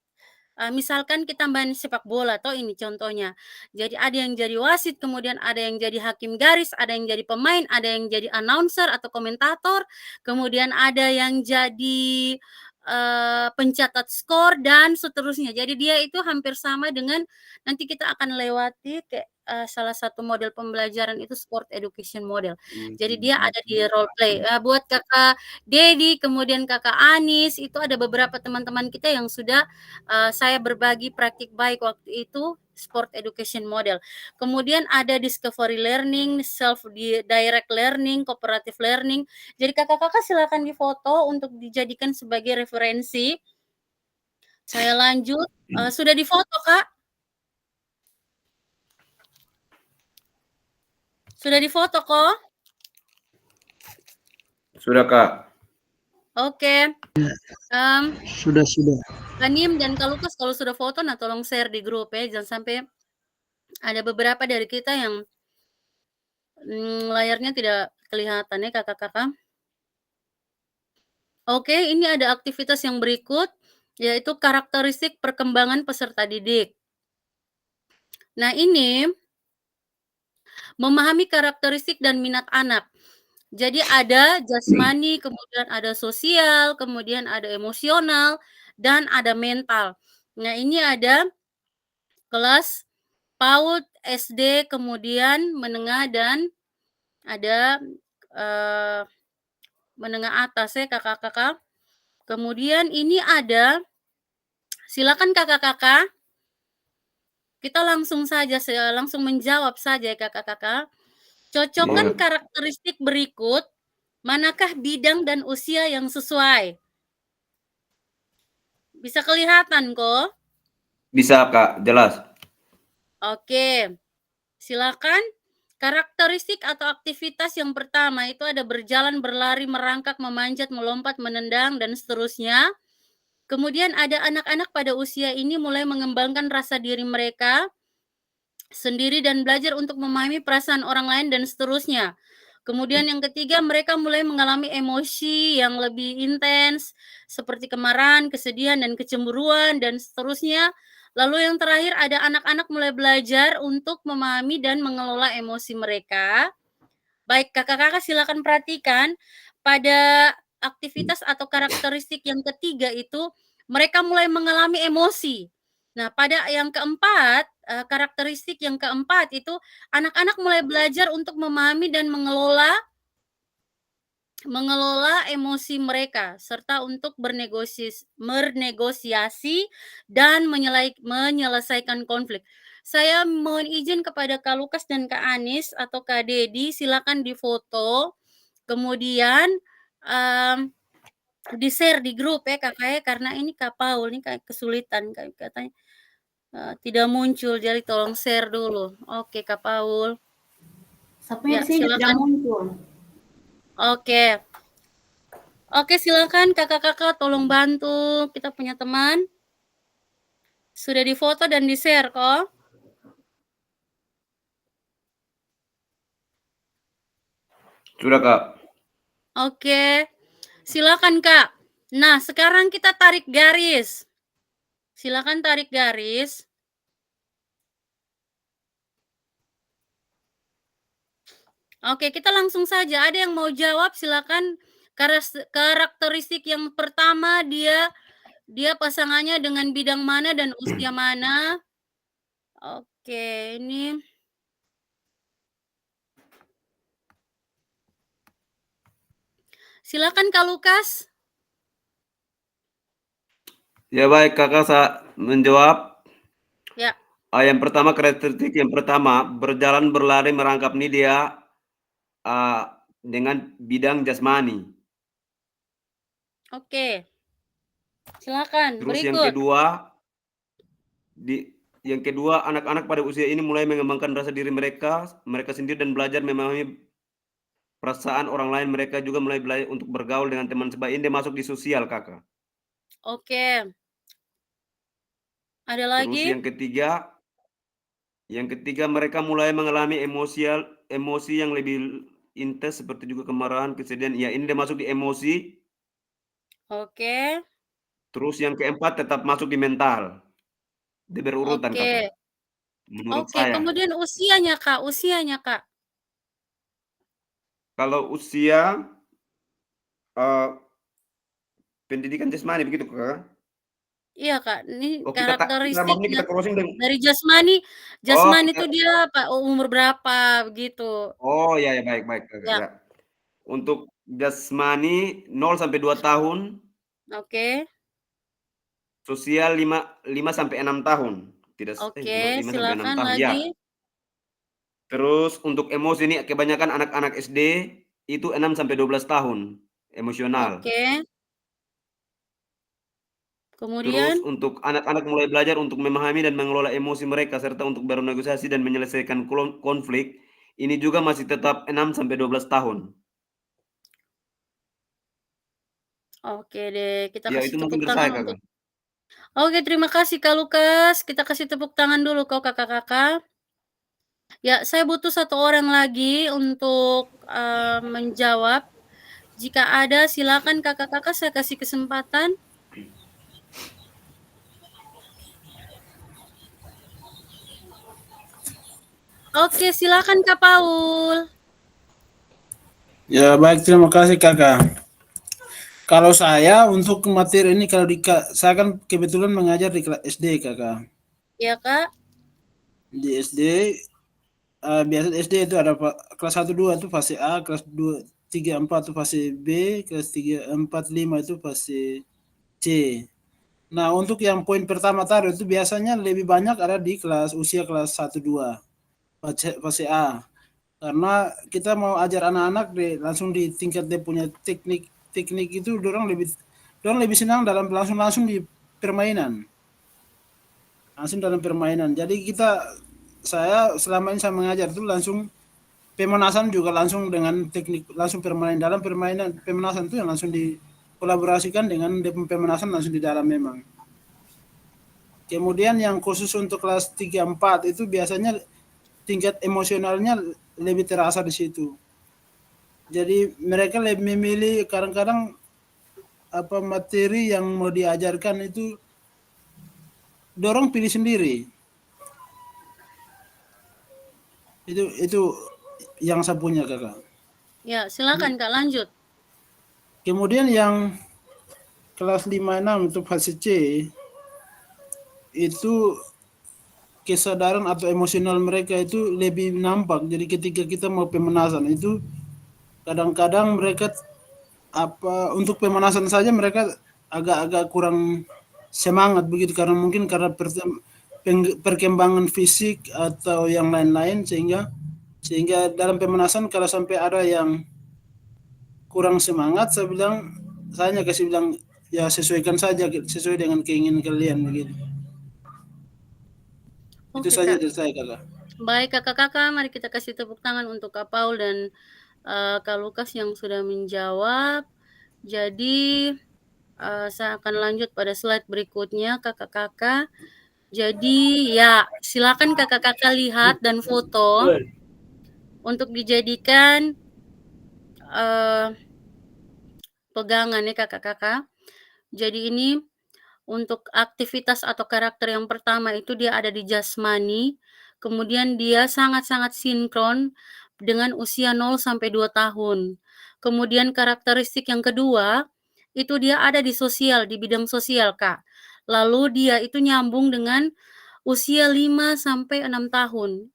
Misalkan kita main sepak bola, toh ini contohnya. Jadi ada yang jadi wasit, kemudian ada yang jadi hakim garis, ada yang jadi pemain, ada yang jadi announcer atau komentator, kemudian ada yang jadi pencatat skor dan seterusnya. Jadi dia itu hampir sama dengan nanti kita akan lewati kayak salah satu model pembelajaran itu sport education model. Jadi dia ada di role play. Buat kakak Dedi, kemudian kakak Anis, itu ada beberapa teman-teman kita yang sudah saya berbagi praktik baik waktu itu sport education model. Kemudian ada discovery learning, self direct learning, cooperative learning. Jadi kakak-kakak silakan difoto untuk dijadikan sebagai referensi. Saya lanjut. Sudah difoto, Kak? Sudah difoto kok? Sudah, Kak. Oke. Sudah. Kanim dan Kak Lukas kalau sudah foto, nah tolong share di grup ya. Jangan sampai ada beberapa dari kita yang layarnya tidak kelihatan ya kakak-kakak. Oke, ini ada aktivitas yang berikut, yaitu karakteristik perkembangan peserta didik. Nah ini, memahami karakteristik dan minat anak. Jadi ada jasmani, kemudian ada sosial, kemudian ada emosional, dan ada mental. Nah ini ada kelas PAUD, SD, kemudian menengah, dan ada menengah atas ya kakak-kakak. Kemudian ini ada, silakan kakak-kakak, kita langsung saja, langsung menjawab saja ya kakak-kakak. Cocokkan karakteristik berikut, manakah bidang dan usia yang sesuai? Bisa kelihatan kok? Bisa, Kak. Jelas. Oke. Silakan. Karakteristik atau aktivitas yang pertama itu ada berjalan, berlari, merangkak, memanjat, melompat, menendang, dan seterusnya. Kemudian ada anak-anak pada usia ini mulai mengembangkan rasa diri mereka sendiri dan belajar untuk memahami perasaan orang lain dan seterusnya. Kemudian yang ketiga, mereka mulai mengalami emosi yang lebih intens seperti kemarahan, kesedihan, dan kecemburuan, dan seterusnya. Lalu yang terakhir ada anak-anak mulai belajar untuk memahami dan mengelola emosi mereka. Baik, kakak-kakak silakan perhatikan pada aktivitas atau karakteristik yang ketiga itu mereka mulai mengalami emosi. Nah, pada yang keempat, karakteristik yang keempat itu anak-anak mulai belajar untuk memahami dan mengelola emosi mereka serta untuk bernegosiasi dan menyelesaikan konflik. Saya mohon izin kepada Kak Lukas dan Kak Anis atau Kak Dedi, silakan difoto, kemudian di-share di grup ya kakak ya, karena ini Kak Paul ini kayak kesulitan katanya tidak muncul, jadi tolong share dulu. Oke Kak Paul. Sampai sini tidak muncul. Oke. Oke, silakan kakak-kakak tolong bantu kita punya teman. Sudah difoto dan di-share kok? Sudah, Kak. Oke. Silakan, Kak. Nah, sekarang kita tarik garis. Silakan tarik garis. Oke, kita langsung saja. Ada yang mau jawab, silakan. Karakteristik yang pertama, dia pasangannya dengan bidang mana dan usia mana? Oke, ini silakan Kak Lukas. Ya baik, kakak menjawab. Ya. Yang pertama, karakteristik yang pertama, berjalan, berlari, merangkap ini dia dengan bidang jasmani. Oke. Silakan, Terus berikut. yang kedua, anak-anak pada usia ini mulai mengembangkan rasa diri mereka sendiri dan belajar memahami perasaan orang lain. Mereka juga mulai belajar untuk bergaul dengan teman sebaya. Ini dia masuk di sosial, Kakak. Oke. Ada Terus lagi? yang ketiga mereka mulai mengalami emosi yang lebih intens seperti juga kemarahan, kesedihan. Ya, ini dia masuk di emosi. Oke. Terus yang keempat tetap masuk di mental. Dia berurutan, Kakak. Oke. Menurut Oke, saya. kemudian usianya, Kak. Usianya, Kak. Kalau usia pendidikan jasmani begitu, Kak? Iya, Kak. Ini Oh, kita karakteristik maksudnya kita closing dengan dari jasmani. oh, Jasmani kita itu dia apa? Umur berapa begitu. oh, ya baik, Kakak, Ya. ya. Untuk jasmani 0 sampai 2 tahun, Oke. sosial 5 sampai 6 tahun. Oke, 5 sampai 6 silakan tahun, ya. lagi. Terus untuk emosi ini kebanyakan anak-anak SD itu 6 sampai 12 tahun, emosional. Oke. Terus Kemudian? untuk anak-anak mulai belajar untuk memahami dan mengelola emosi mereka serta untuk bernegosiasi dan menyelesaikan konflik, ini juga masih tetap 6 sampai 12 tahun. Oke deh, kita Ya, kasih itu mungkin tepuk dari saya, tangan untuk Kakak. Oke, terima kasih Kak Lukas. Kita kasih tepuk tangan dulu kok kakak-kakak. Ya, saya butuh 1 orang lagi untuk, menjawab. Jika ada silakan kakak-kakak saya kasih kesempatan. Oke, silakan Kak Paul. Ya baik, terima kasih Kakak. Kalau saya untuk materi ini saya kan kebetulan mengajar di kelas SD Kakak. Iya Kak. Di SD biasa SD itu ada kelas 1 2 itu fase A, kelas 2 3 4 itu fase B, kelas 3 4 5 itu fase C. Nah, untuk yang poin pertama tadi itu biasanya lebih banyak ada di usia kelas 1 2 fase A. Karena kita mau ajar anak-anak langsung di tingkat dia punya teknik itu dorang lebih senang dalam langsung di permainan. Langsung dalam permainan. Jadi saya selama ini saya mengajar itu langsung pemanasan juga langsung dengan teknik langsung dalam pemanasan itu yang langsung dikolaborasikan dengan pemanasan langsung di dalam memang. Kemudian yang khusus untuk kelas 3 4 itu biasanya tingkat emosionalnya lebih terasa di situ. Jadi mereka lebih memilih kadang-kadang materi yang mau diajarkan itu dorong pilih sendiri. Itu yang saya punya Kakak. Ya, silakan Kak lanjut. Kemudian yang kelas 5 6 itu fase C itu kesadaran atau emosional mereka itu lebih nampak. Jadi ketika kita mau pemanasan itu kadang-kadang mereka untuk pemanasan saja mereka agak-agak kurang semangat begitu karena mungkin karena perkembangan fisik atau yang lain-lain sehingga dalam pemanasan kalau sampai ada yang kurang semangat saya kasih bilang ya sesuaikan saja sesuai dengan keinginan kalian begitu. Itu Oke, saja Kak. dari saya Kakak. Baik kakak-kakak, mari kita kasih tepuk tangan untuk Kak Paul dan Kak Lukas yang sudah menjawab. Jadi saya akan lanjut pada slide berikutnya kakak-kakak. Jadi ya silakan kakak-kakak lihat dan foto untuk dijadikan pegangan ya kakak-kakak. Jadi ini untuk aktivitas atau karakter yang pertama itu dia ada di jasmani, kemudian dia sangat-sangat sinkron dengan usia 0 sampai 2 tahun. Kemudian karakteristik yang kedua, itu dia ada di sosial, di bidang sosial, Kak. Lalu dia itu nyambung dengan usia 5 sampai 6 tahun.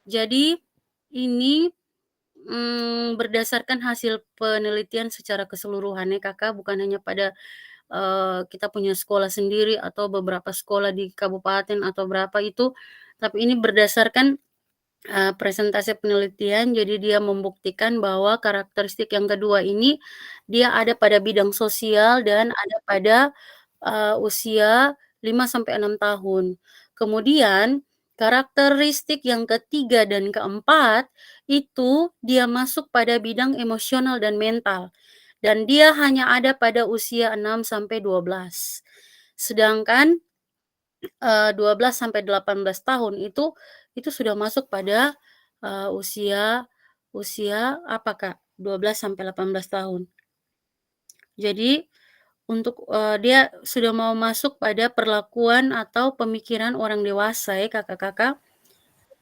Jadi ini berdasarkan hasil penelitian secara keseluruhan ya Kakak, bukan hanya pada kita punya sekolah sendiri atau beberapa sekolah di kabupaten atau berapa itu, tapi ini berdasarkan presentasi penelitian, jadi dia membuktikan bahwa karakteristik yang kedua ini dia ada pada bidang sosial dan ada pada usia 5-6 tahun. Kemudian karakteristik yang ketiga dan keempat itu dia masuk pada bidang emosional dan mental. Dan dia hanya ada pada usia 6-12. Sedangkan 12-18 tahun itu sudah masuk pada usia apa Kak? 12-18 tahun. Jadi untuk dia sudah mau masuk pada perlakuan atau pemikiran orang dewasa ya kakak-kakak.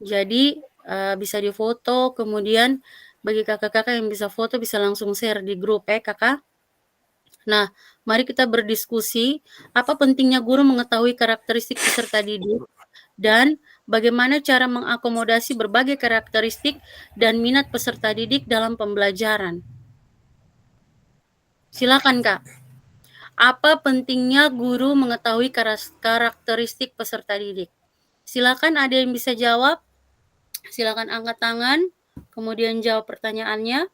Jadi bisa difoto, kemudian bagi kakak-kakak yang bisa foto bisa langsung share di grup ya kakak. Nah, mari kita berdiskusi apa pentingnya guru mengetahui karakteristik peserta didik dan bagaimana cara mengakomodasi berbagai karakteristik dan minat peserta didik dalam pembelajaran. Silakan Kak. Apa pentingnya guru mengetahui karakteristik peserta didik? Silakan ada yang bisa jawab. Silakan angkat tangan, kemudian jawab pertanyaannya.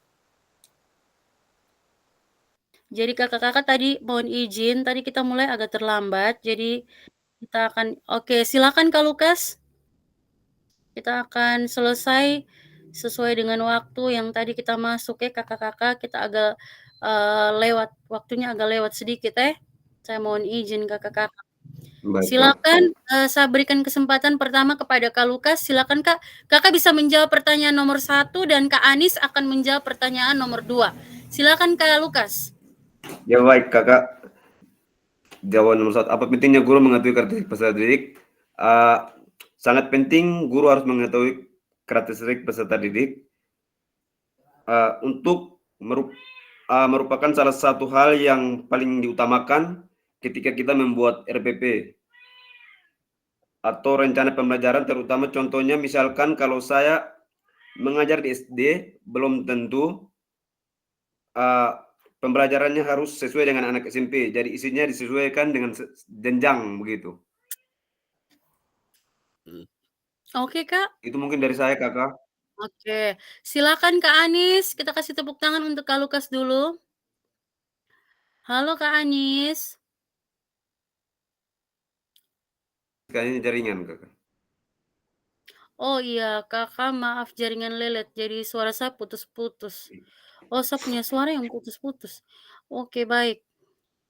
Jadi kakak-kakak tadi mohon izin, tadi kita mulai agak terlambat, jadi kita akan, oke silakan Kak Lukas. Kita akan selesai sesuai dengan waktu yang tadi kita masuk ya kakak-kakak, kita agak lewat, waktunya agak lewat sedikit ya. Saya mohon izin kakak-kakak. Silakan saya berikan kesempatan pertama kepada Kak Lukas. Silakan Kak. Kakak bisa menjawab pertanyaan nomor 1 dan Kak Anis akan menjawab pertanyaan nomor 2. Silakan Kak Lukas. Ya baik kakak. Jawaban nomor 1. Apa pentingnya guru mengetahui karakteristik peserta didik? Sangat penting guru harus mengetahui karakteristik peserta didik untuk merupakan salah satu hal yang paling diutamakan ketika kita membuat RPP atau rencana pembelajaran, terutama contohnya misalkan kalau saya mengajar di SD, belum tentu pembelajarannya harus sesuai dengan anak SMP, jadi isinya disesuaikan dengan jenjang begitu. Oke Kak. Itu mungkin dari saya kakak. Oke, silakan Kak Anis, kita kasih tepuk tangan untuk Kak Lukas dulu. Halo Kak Anis. Kayaknya jaringan kakak. Oh iya, kakak maaf jaringan lelet, jadi suara saya putus-putus. Oh, saya punya suara yang putus-putus. Oke, baik.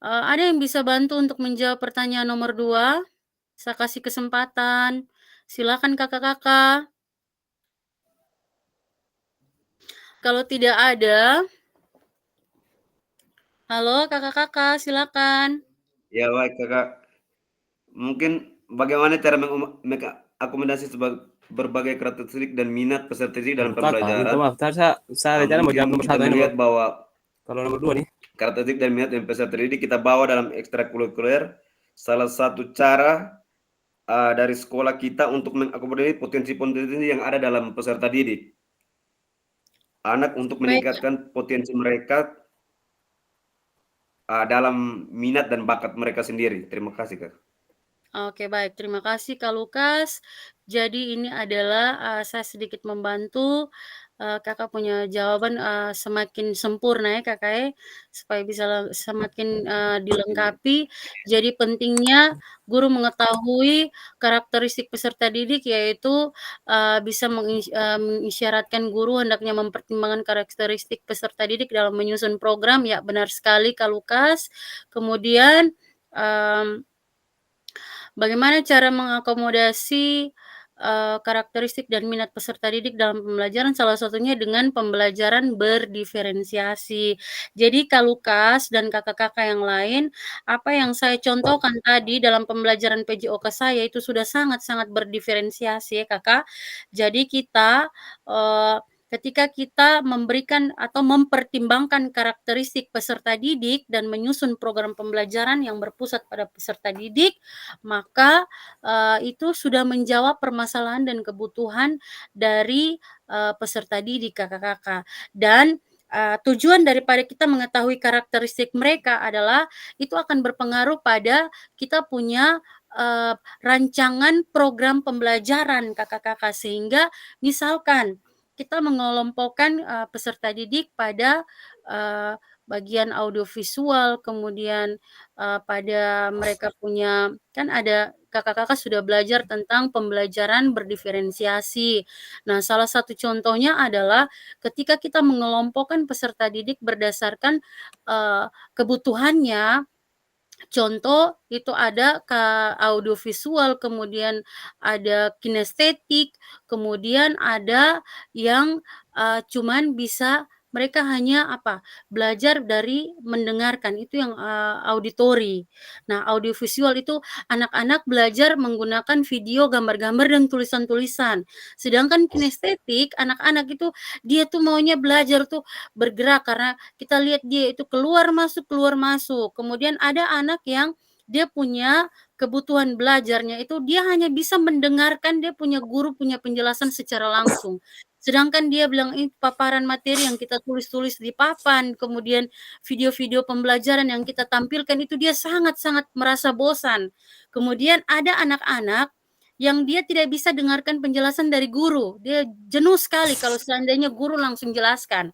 Ada yang bisa bantu untuk menjawab pertanyaan nomor 2? Saya kasih kesempatan. Silakan kakak-kakak. Kalau tidak ada, halo kakak-kakak, silakan. Ya baik kakak. Mungkin bagaimana cara mengakomodasi berbagai karakteristik dan minat peserta didik dalam pembelajaran? Maaf, saya rencana mau jawab nomor 1 ini. Melihat bahwa kalau nomor 2 nih, karakteristik dan minat peserta didik kita bawa dalam ekstrakurikuler. Salah satu cara dari sekolah kita untuk mengakomodasi potensi-potensi yang ada dalam peserta didik. Anak untuk meningkatkan potensi mereka dalam minat dan bakat mereka sendiri. Terima kasih Kak. Oke baik, terima kasih Kak Lukas. Jadi ini adalah saya sedikit membantu kakak punya jawaban semakin sempurna ya kakak ya, supaya bisa semakin dilengkapi. Jadi pentingnya guru mengetahui karakteristik peserta didik, yaitu bisa mengisyaratkan guru hendaknya mempertimbangkan karakteristik peserta didik dalam menyusun program. Ya benar sekali Kak Lukas. Kemudian bagaimana cara mengakomodasi karakteristik dan minat peserta didik dalam pembelajaran? Salah satunya dengan pembelajaran berdiferensiasi. Jadi Kak Lukas dan kakak-kakak yang lain, apa yang saya contohkan tadi dalam pembelajaran PJOK saya itu sudah sangat-sangat berdiferensiasi ya Kakak. Jadi kita ketika kita memberikan atau mempertimbangkan karakteristik peserta didik dan menyusun program pembelajaran yang berpusat pada peserta didik, maka itu sudah menjawab permasalahan dan kebutuhan dari peserta didik kakak-kakak. Dan tujuan daripada kita mengetahui karakteristik mereka adalah itu akan berpengaruh pada kita punya rancangan program pembelajaran kakak-kakak, sehingga misalkan kita mengelompokkan peserta didik pada bagian audiovisual, kemudian pada mereka punya, kan ada kakak-kakak sudah belajar tentang pembelajaran berdiferensiasi. Nah, salah satu contohnya adalah ketika kita mengelompokkan peserta didik berdasarkan kebutuhannya. Contoh itu ada audiovisual, kemudian ada kinestetik, kemudian ada yang cuman bisa mereka hanya belajar dari mendengarkan, itu yang auditori. Nah, audiovisual itu anak-anak belajar menggunakan video, gambar-gambar, dan tulisan-tulisan. Sedangkan kinestetik, anak-anak itu dia tuh maunya belajar tuh bergerak, karena kita lihat dia itu keluar masuk. Kemudian ada anak yang dia punya kebutuhan belajarnya itu dia hanya bisa mendengarkan, dia punya guru punya penjelasan secara langsung. Sedangkan dia bilang ini paparan materi yang kita tulis-tulis di papan, kemudian video-video pembelajaran yang kita tampilkan itu dia sangat-sangat merasa bosan. Kemudian ada anak-anak yang dia tidak bisa dengarkan penjelasan dari guru. Dia jenuh sekali kalau seandainya guru langsung jelaskan.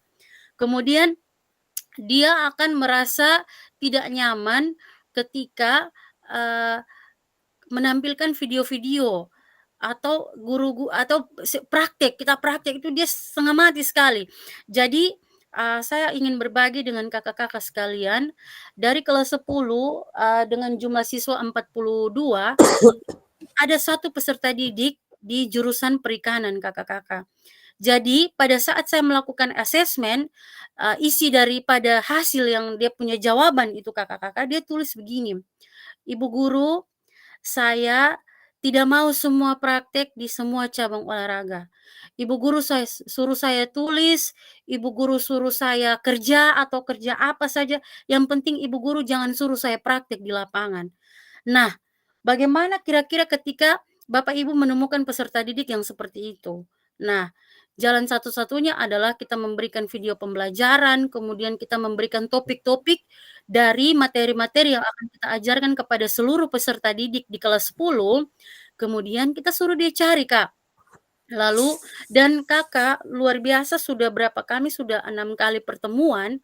Kemudian dia akan merasa tidak nyaman ketika menampilkan video-video atau atau praktek, kita praktek itu dia setengah mati sekali. Jadi saya ingin berbagi dengan kakak-kakak sekalian, dari kelas 10 dengan jumlah siswa 42, ada satu peserta didik di jurusan perikanan kakak-kakak. Jadi pada saat saya melakukan asesmen, isi daripada hasil yang dia punya jawaban itu kakak-kakak, dia tulis begini, "Ibu guru, saya tidak mau semua praktek di semua cabang olahraga. Ibu guru suruh saya tulis, ibu guru suruh saya kerja atau kerja apa saja, yang penting ibu guru jangan suruh saya praktek di lapangan." Nah, bagaimana kira-kira ketika Bapak Ibu menemukan peserta didik yang seperti itu? Nah, jalan satu-satunya adalah kita memberikan video pembelajaran, kemudian kita memberikan topik-topik dari materi-materi yang akan kita ajarkan kepada seluruh peserta didik di kelas 10, kemudian kita suruh dia cari, Kak. Lalu, dan Kakak luar biasa, kami sudah 6 kali pertemuan,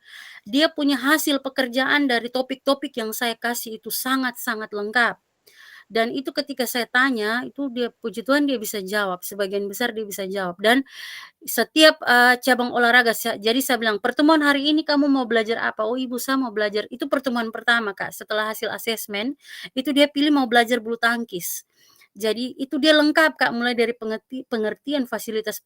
dia punya hasil pekerjaan dari topik-topik yang saya kasih itu sangat-sangat lengkap. Dan itu ketika saya tanya, itu dia puji Tuhan dia bisa jawab, sebagian besar dia bisa jawab. Dan setiap cabang olahraga, jadi saya bilang, "Pertemuan hari ini kamu mau belajar apa?" "Oh Ibu, saya mau belajar." Itu pertemuan pertama, Kak, setelah hasil asesmen, itu dia pilih mau belajar bulu tangkis. Jadi itu dia lengkap, Kak, mulai dari pengertian fasilitas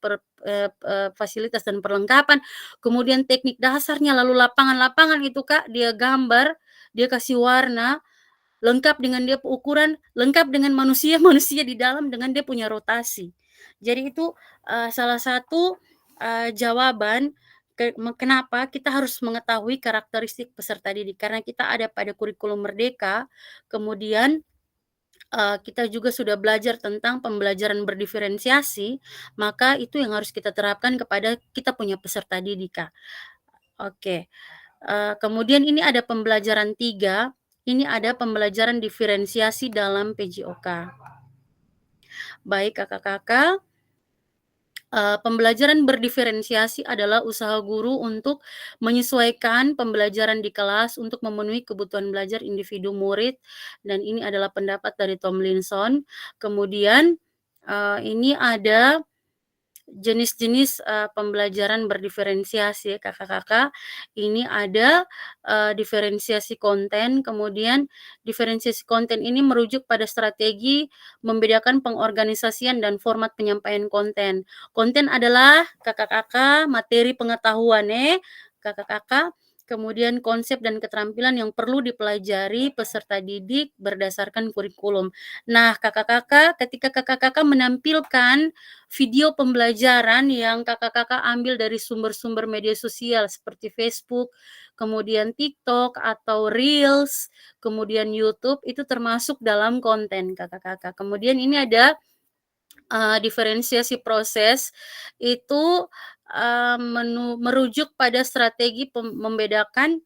fasilitas dan perlengkapan, kemudian teknik dasarnya, lalu lapangan-lapangan itu, Kak, dia gambar, dia kasih warna, lengkap dengan dia ukuran, lengkap dengan manusia-manusia di dalam dengan dia punya rotasi. Jadi itu salah satu jawaban kenapa kita harus mengetahui karakteristik peserta didik, karena kita ada pada kurikulum Merdeka, kemudian kita juga sudah belajar tentang pembelajaran berdiferensiasi, maka itu yang harus kita terapkan kepada kita punya peserta didik, Kak. Oke, kemudian ini ada pembelajaran 3, ini ada pembelajaran diferensiasi dalam PJOK. Baik kakak-kakak, pembelajaran berdiferensiasi adalah usaha guru untuk menyesuaikan pembelajaran di kelas untuk memenuhi kebutuhan belajar individu murid, dan ini adalah pendapat dari Tomlinson. Kemudian ini ada jenis-jenis pembelajaran berdiferensiasi, kakak-kakak. Ini ada diferensiasi konten, kemudian diferensiasi konten ini merujuk pada strategi membedakan pengorganisasian dan format penyampaian konten. Konten adalah kakak-kakak materi pengetahuan kakak-kakak, kemudian konsep dan keterampilan yang perlu dipelajari peserta didik berdasarkan kurikulum. Nah, kakak-kakak, ketika kakak-kakak menampilkan video pembelajaran yang kakak-kakak ambil dari sumber-sumber media sosial seperti Facebook, kemudian TikTok atau Reels, kemudian YouTube, itu termasuk dalam konten kakak-kakak. Kemudian ini ada diferensiasi proses, itu merujuk pada strategi membedakan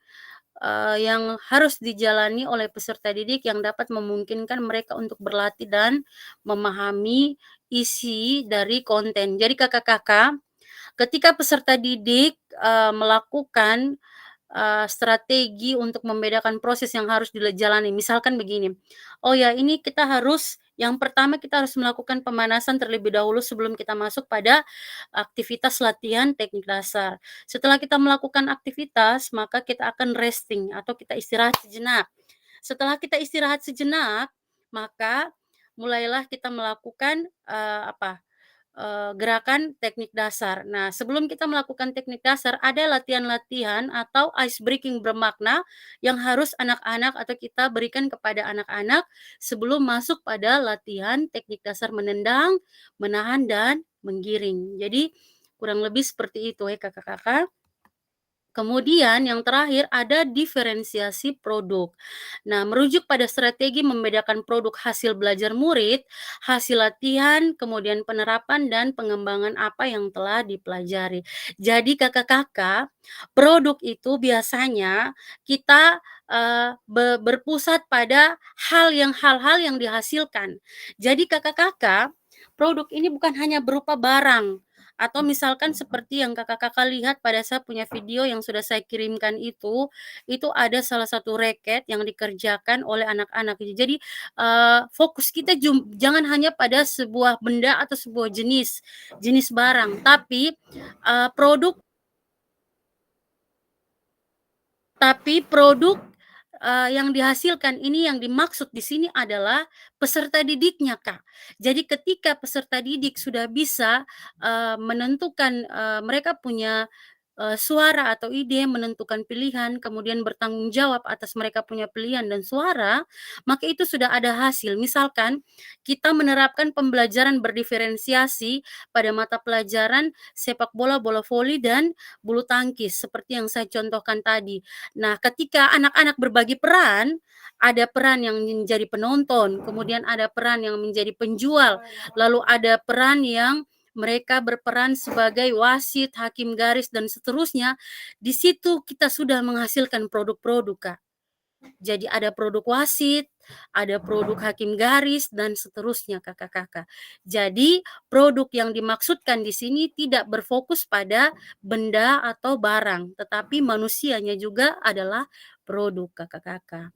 yang harus dijalani oleh peserta didik yang dapat memungkinkan mereka untuk berlatih dan memahami isi dari konten. Jadi kakak-kakak, ketika peserta didik melakukan strategi untuk membedakan proses yang harus dijalani. Misalkan begini, oh ya ini kita harus, yang pertama kita harus melakukan pemanasan terlebih dahulu sebelum kita masuk pada aktivitas latihan teknik dasar. Setelah kita melakukan aktivitas, maka kita akan resting atau kita istirahat sejenak. Setelah kita istirahat sejenak, maka mulailah kita melakukan gerakan teknik dasar. Nah, sebelum kita melakukan teknik dasar, ada latihan-latihan atau ice breaking bermakna yang harus anak-anak atau kita berikan kepada anak-anak sebelum masuk pada latihan teknik dasar menendang, menahan, dan menggiring. Jadi, kurang lebih seperti itu ya kakak-kakak. Kemudian yang terakhir ada diferensiasi produk. Nah, merujuk pada strategi membedakan produk hasil belajar murid, hasil latihan, kemudian penerapan dan pengembangan apa yang telah dipelajari. Jadi kakak-kakak, produk itu biasanya kita berpusat pada hal-hal yang dihasilkan. Jadi kakak-kakak, produk ini bukan hanya berupa barang, atau misalkan seperti yang kakak-kakak lihat pada saya punya video yang sudah saya kirimkan itu ada salah satu raket yang dikerjakan oleh anak-anak. Jadi fokus kita jangan hanya pada sebuah benda atau sebuah jenis barang, tapi produk yang dihasilkan ini, yang dimaksud di sini adalah peserta didiknya, Kak. Jadi ketika peserta didik sudah bisa menentukan, mereka punya suara atau ide, menentukan pilihan, kemudian bertanggung jawab atas mereka punya pilihan dan suara, maka itu sudah ada hasil. Misalkan kita menerapkan pembelajaran berdiferensiasi pada mata pelajaran sepak bola, bola voli, dan bulu tangkis seperti yang saya contohkan tadi. Nah, ketika anak-anak berbagi peran, ada peran yang menjadi penonton, kemudian ada peran yang menjadi penjual, lalu ada peran yang mereka berperan sebagai wasit, hakim garis, dan seterusnya. Di situ kita sudah menghasilkan produk-produk, Kak. Jadi ada produk wasit, ada produk hakim garis, dan seterusnya, kakak-kakak. Jadi produk yang dimaksudkan di sini tidak berfokus pada benda atau barang, tetapi manusianya juga adalah produk, kakak-kakak.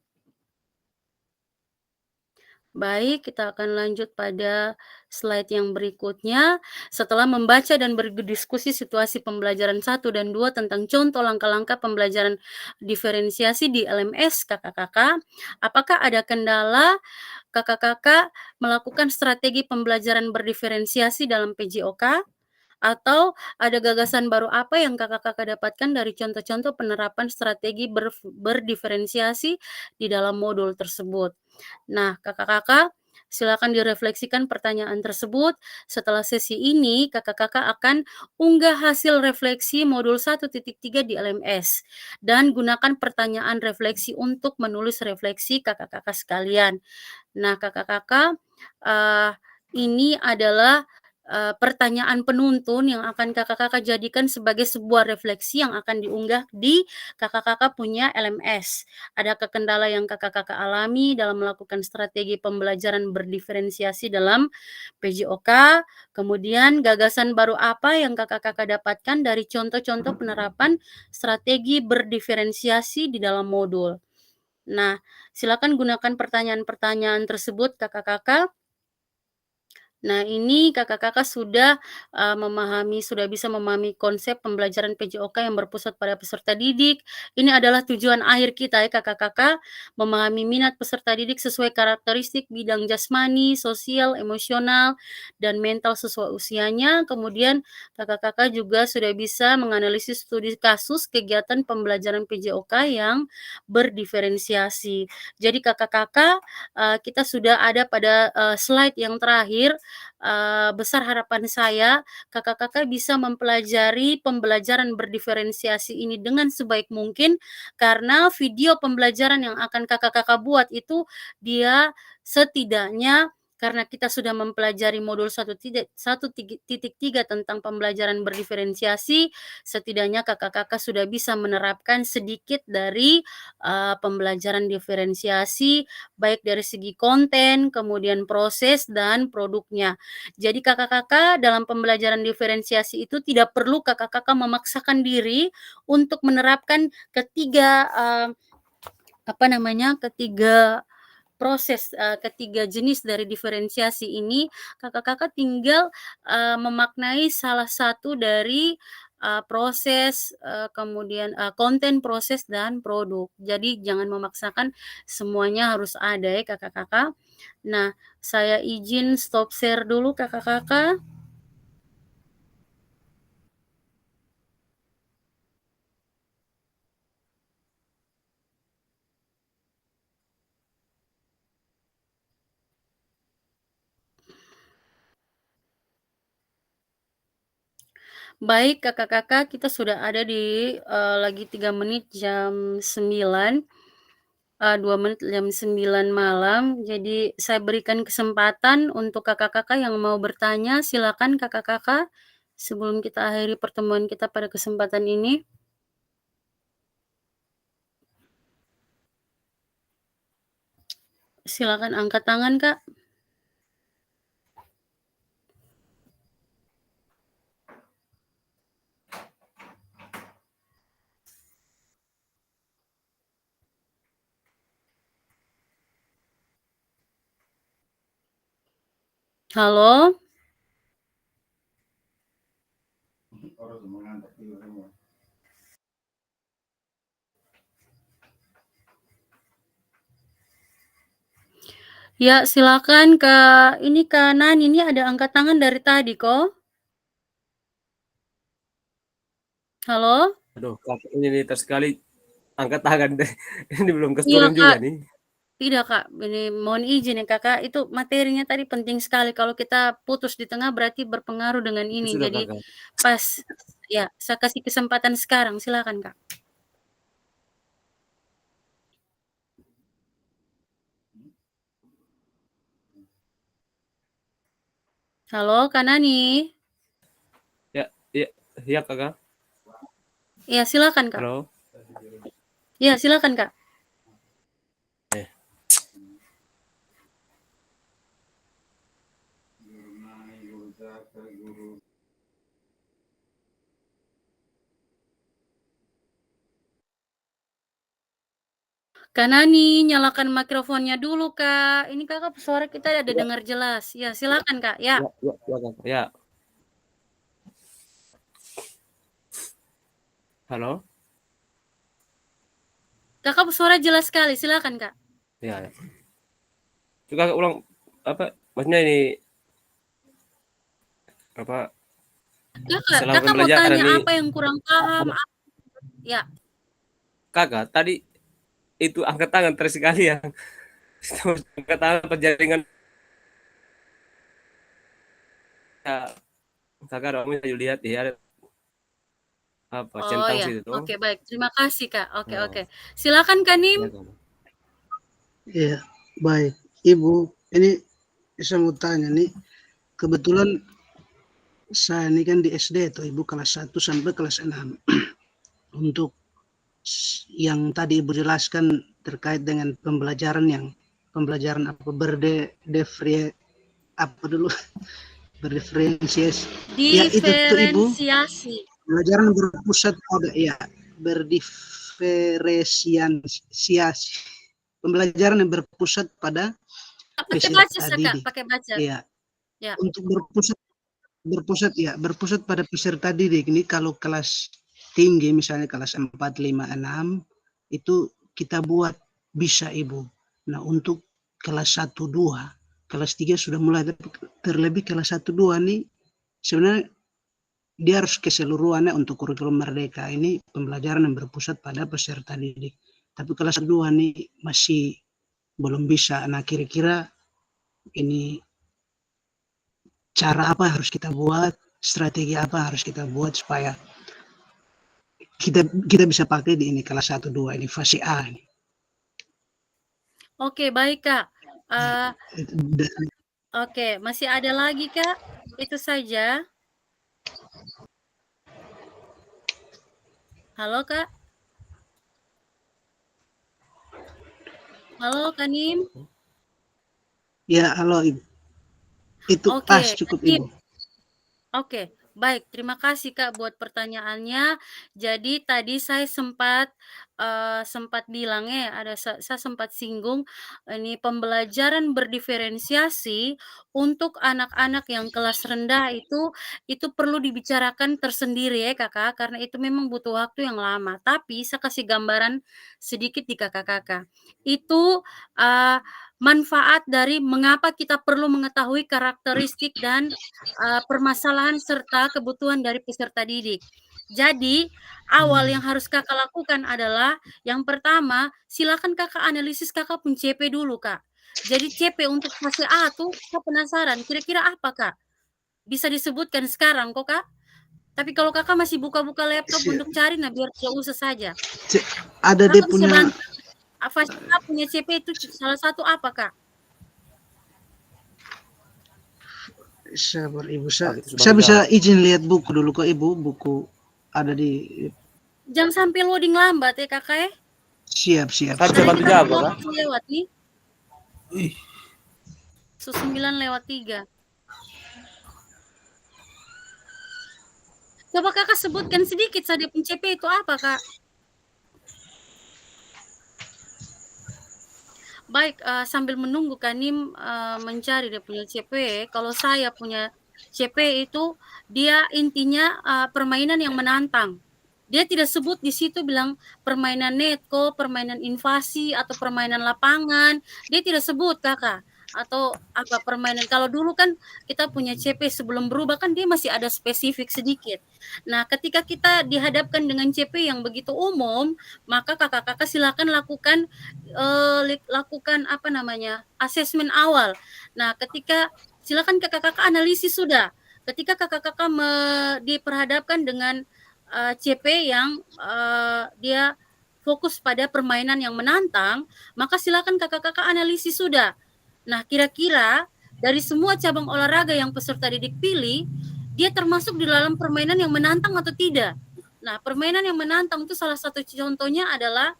Baik, kita akan lanjut pada slide yang berikutnya. Setelah membaca dan berdiskusi situasi pembelajaran 1 dan 2 tentang contoh langkah-langkah pembelajaran diferensiasi di LMS kakak-kakak, apakah ada kendala kakak-kakak melakukan strategi pembelajaran berdiferensiasi dalam PJOK? Atau ada gagasan baru apa yang kakak-kakak dapatkan dari contoh-contoh penerapan strategi berdiferensiasi di dalam modul tersebut? Nah, kakak-kakak, silakan direfleksikan pertanyaan tersebut. Setelah sesi ini, kakak-kakak akan unggah hasil refleksi modul 1.3 di LMS. Dan gunakan pertanyaan refleksi untuk menulis refleksi kakak-kakak sekalian. Nah, kakak-kakak, ini adalah pertanyaan penuntun yang akan kakak-kakak jadikan sebagai sebuah refleksi yang akan diunggah di kakak-kakak punya LMS. Ada kendala yang kakak-kakak alami dalam melakukan strategi pembelajaran berdiferensiasi dalam PJOK, kemudian gagasan baru apa yang kakak-kakak dapatkan dari contoh-contoh penerapan strategi berdiferensiasi di dalam modul. Nah, silakan gunakan pertanyaan-pertanyaan tersebut kakak-kakak. Nah, ini kakak-kakak sudah sudah bisa memahami konsep pembelajaran PJOK yang berpusat pada peserta didik. Ini adalah tujuan akhir kita ya kakak-kakak, memahami minat peserta didik sesuai karakteristik bidang jasmani, sosial, emosional, dan mental sesuai usianya. Kemudian kakak-kakak juga sudah bisa menganalisis studi kasus kegiatan pembelajaran PJOK yang berdiferensiasi. Jadi kakak-kakak, kita sudah ada pada slide yang terakhir. Besar harapan saya kakak-kakak bisa mempelajari pembelajaran berdiferensiasi ini dengan sebaik mungkin, karena video pembelajaran yang akan kakak-kakak buat itu dia setidaknya karena kita sudah mempelajari modul 1.3 tentang pembelajaran berdiferensiasi, setidaknya kakak-kakak sudah bisa menerapkan sedikit dari pembelajaran diferensiasi, baik dari segi konten, kemudian proses, dan produknya. Jadi kakak-kakak dalam pembelajaran diferensiasi itu tidak perlu kakak-kakak memaksakan diri untuk menerapkan ketiga ketiga jenis dari diferensiasi ini. Kakak-kakak tinggal memaknai salah satu dari proses, kemudian konten, proses, dan produk. Jadi jangan memaksakan semuanya harus ada ya kakak-kakak. Nah, saya izin stop share dulu kakak-kakak. Baik kakak-kakak, kita sudah ada di lagi 3 menit jam 9, 2 menit jam 9 malam. Jadi saya berikan kesempatan untuk kakak-kakak yang mau bertanya, silakan kakak-kakak sebelum kita akhiri pertemuan kita pada kesempatan ini. Silakan angkat tangan, Kak. Halo? Ya, silakan Kak. Ini Kak Nani, ini ada angkat tangan dari tadi kok. Halo? Aduh, Kak, ini sekali angkat tangan deh. Ini belum Iya keturun juga Kak. nih. Tidak Kak, ini mohon izin ya Kakak, itu materinya tadi penting sekali. Kalau kita putus di tengah berarti berpengaruh dengan ini. Sudah Jadi Kakak. pas, ya saya kasih kesempatan sekarang. Silakan Kak. Halo Kak Nani? Ya Kakak. Iya silakan Kak. Halo. Iya silakan Kak. Kak Nani, nyalakan mikrofonnya dulu Kak. Ini Kakak suara kita ada dengar jelas. Ya silakan Kak. Ya. Ya Kakak. Ya. Halo. Kakak suara jelas sekali. Silakan Kak. Ya. Coba ulang apa? Maksudnya ini apa? Kakak mau tanya apa yang kurang paham? Ya. Kakak, tadi itu angkat tangan terus sekali ya. Angkat tangan penjaringan. Ya, Kakak mau lihat ya apa centang ya. situ. Oke, baik. Terima kasih Kak. Oke. Silakan Kak Nim. Ya, baik. Ibu, ini saya mau tanya nih. Kebetulan saya ini kan di SD tuh Ibu kelas 1 sampai kelas 6. Untuk yang tadi Ibu jelaskan terkait dengan pembelajaran apa berdiferensiasi. Ya itu tuh Ibu. Pembelajaran berpusat pada berdiferensiasi. Pembelajaran yang berpusat pada peserta didik. Pakai baca. Iya. Ya. Untuk berpusat pada peserta didik ini kalau kelas tinggi misalnya kelas 4, 5, 6 itu kita buat bisa Ibu. Nah, untuk kelas 1, 2, kelas 3 sudah mulai, terlebih kelas 1, 2 nih sebenarnya dia harus keseluruhannya untuk kurikulum merdeka ini pembelajaran yang berpusat pada peserta didik. Tapi kelas 2 nih masih belum bisa. Nah, kira-kira ini cara apa harus kita buat, strategi apa harus kita buat supaya kita bisa pakai di ini kelas 1, 2 ini fase A ini. Oke, baik Kak. Oke, masih ada lagi, Kak? Itu saja. Halo, Kak? Halo, Kak Nim? Ya, halo Ibu. Itu Oke, pas Kak cukup Nim. Ibu. Oke, baik. Terima kasih, Kak, buat pertanyaannya. Jadi tadi saya sempat bilang ya, saya sempat singgung ini pembelajaran berdiferensiasi untuk anak-anak yang kelas rendah itu perlu dibicarakan tersendiri ya, Kakak, karena itu memang butuh waktu yang lama. Tapi saya kasih gambaran sedikit di Kakak-kakak. Itu manfaat dari mengapa kita perlu mengetahui karakteristik dan permasalahan serta kebutuhan dari peserta didik. Jadi, awal yang harus Kakak lakukan adalah yang pertama, silakan Kakak analisis Kakak pun CP dulu, Kak. Jadi CP untuk fase A tuh saya penasaran kira-kira apa, Kak? Bisa disebutkan sekarang kok, Kak? Tapi kalau Kakak masih buka-buka laptop untuk cari, nah biar tidak usah saja. Ada dia Kakak bisa punya bantu fase A punya CP itu salah satu apa, Kak? sabar Ibu. itu Saya baru bisa jawab. izin lihat buku dulu kok Ibu. Buku ada di Jangan sampai loading lambat ya, Kakak ya. siap. Saya bisa Karena bantu kita jawab, belum Kak. lewat nih. Ih, 9:03. Coba Kakak sebutkan sedikit saja CP itu apa, Kak? Baik, sambil menunggu Kak Nim mencari dia punya CP, kalau saya punya CP itu dia intinya permainan yang menantang. Dia tidak sebut di situ bilang permainan netko, permainan invasi atau permainan lapangan. Dia tidak sebut, Kakak. Atau apa permainan. Kalau dulu kan kita punya CP sebelum berubah kan dia masih ada spesifik sedikit. Nah, ketika kita dihadapkan dengan CP yang begitu umum, maka kakak-kakak silakan lakukan asesmen awal. Nah, ketika silakan kakak-kakak analisis sudah. Ketika kakak-kakak diperhadapkan dengan CP yang dia fokus pada permainan yang menantang, maka silakan kakak-kakak analisis sudah. Nah, kira-kira dari semua cabang olahraga yang peserta didik pilih, dia termasuk di dalam permainan yang menantang atau tidak? Nah, permainan yang menantang itu salah satu contohnya adalah